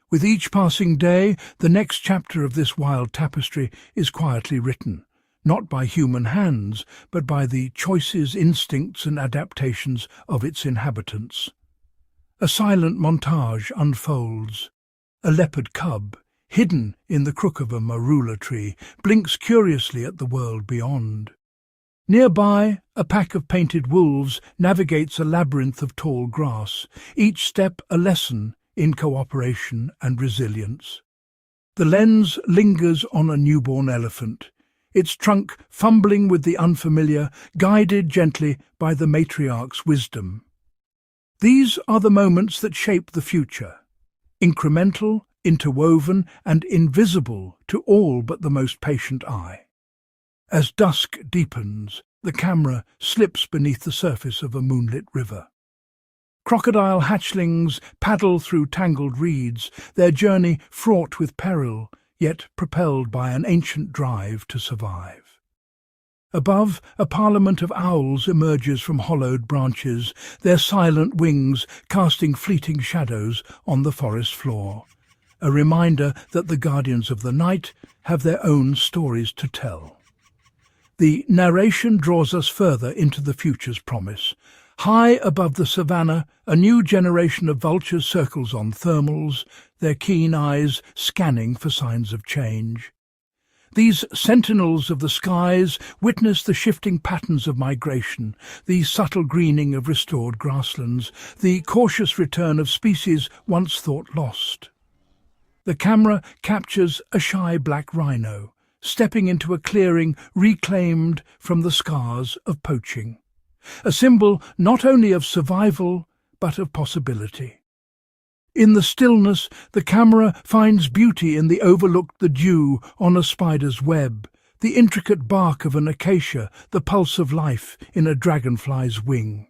With each passing day, the next chapter of this wild tapestry is quietly written, not by human hands, but by the choices, instincts, and adaptations of its inhabitants. A silent montage unfolds. A leopard cub, hidden in the crook of a marula tree, blinks curiously at the world beyond. Nearby, a pack of painted wolves navigates a labyrinth of tall grass, each step a lesson in cooperation and resilience. The lens lingers on a newborn elephant, its trunk fumbling with the unfamiliar, guided gently by the matriarch's wisdom. These are the moments that shape the future, incremental, interwoven, and invisible to all but the most patient eye. As dusk deepens, the camera slips beneath the surface of a moonlit river. Crocodile hatchlings paddle through tangled reeds, their journey fraught with peril, yet propelled by an ancient drive to survive. Above, a parliament of owls emerges from hollowed branches, their silent wings casting fleeting shadows on the forest floor, a reminder that the guardians of the night have their own stories to tell. The narration draws us further into the future's promise. High above the savannah, a new generation of vultures circles on thermals, their keen eyes scanning for signs of change. These sentinels of the skies witness the shifting patterns of migration, the subtle greening of restored grasslands, the cautious return of species once thought lost. The camera captures a shy black rhino, stepping into a clearing reclaimed from the scars of poaching, a symbol not only of survival but of possibility. In the stillness, the camera finds beauty in the overlooked dew on a spider's web, the intricate bark of an acacia, the pulse of life in a dragonfly's wing.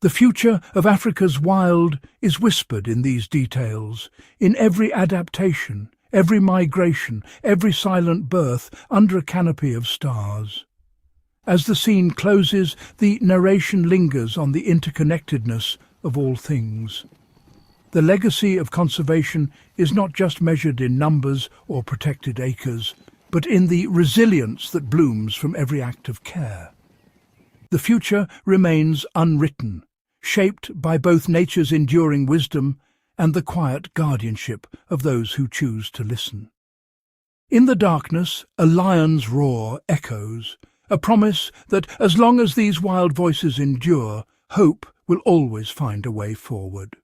The future of Africa's wild is whispered in these details, in every adaptation, every migration, every silent birth under a canopy of stars. As the scene closes, the narration lingers on the interconnectedness of all things. The legacy of conservation is not just measured in numbers or protected acres, but in the resilience that blooms from every act of care. The future remains unwritten, shaped by both nature's enduring wisdom and the quiet guardianship of those who choose to listen. In the darkness, a lion's roar echoes, a promise that as long as these wild voices endure, hope will always find a way forward.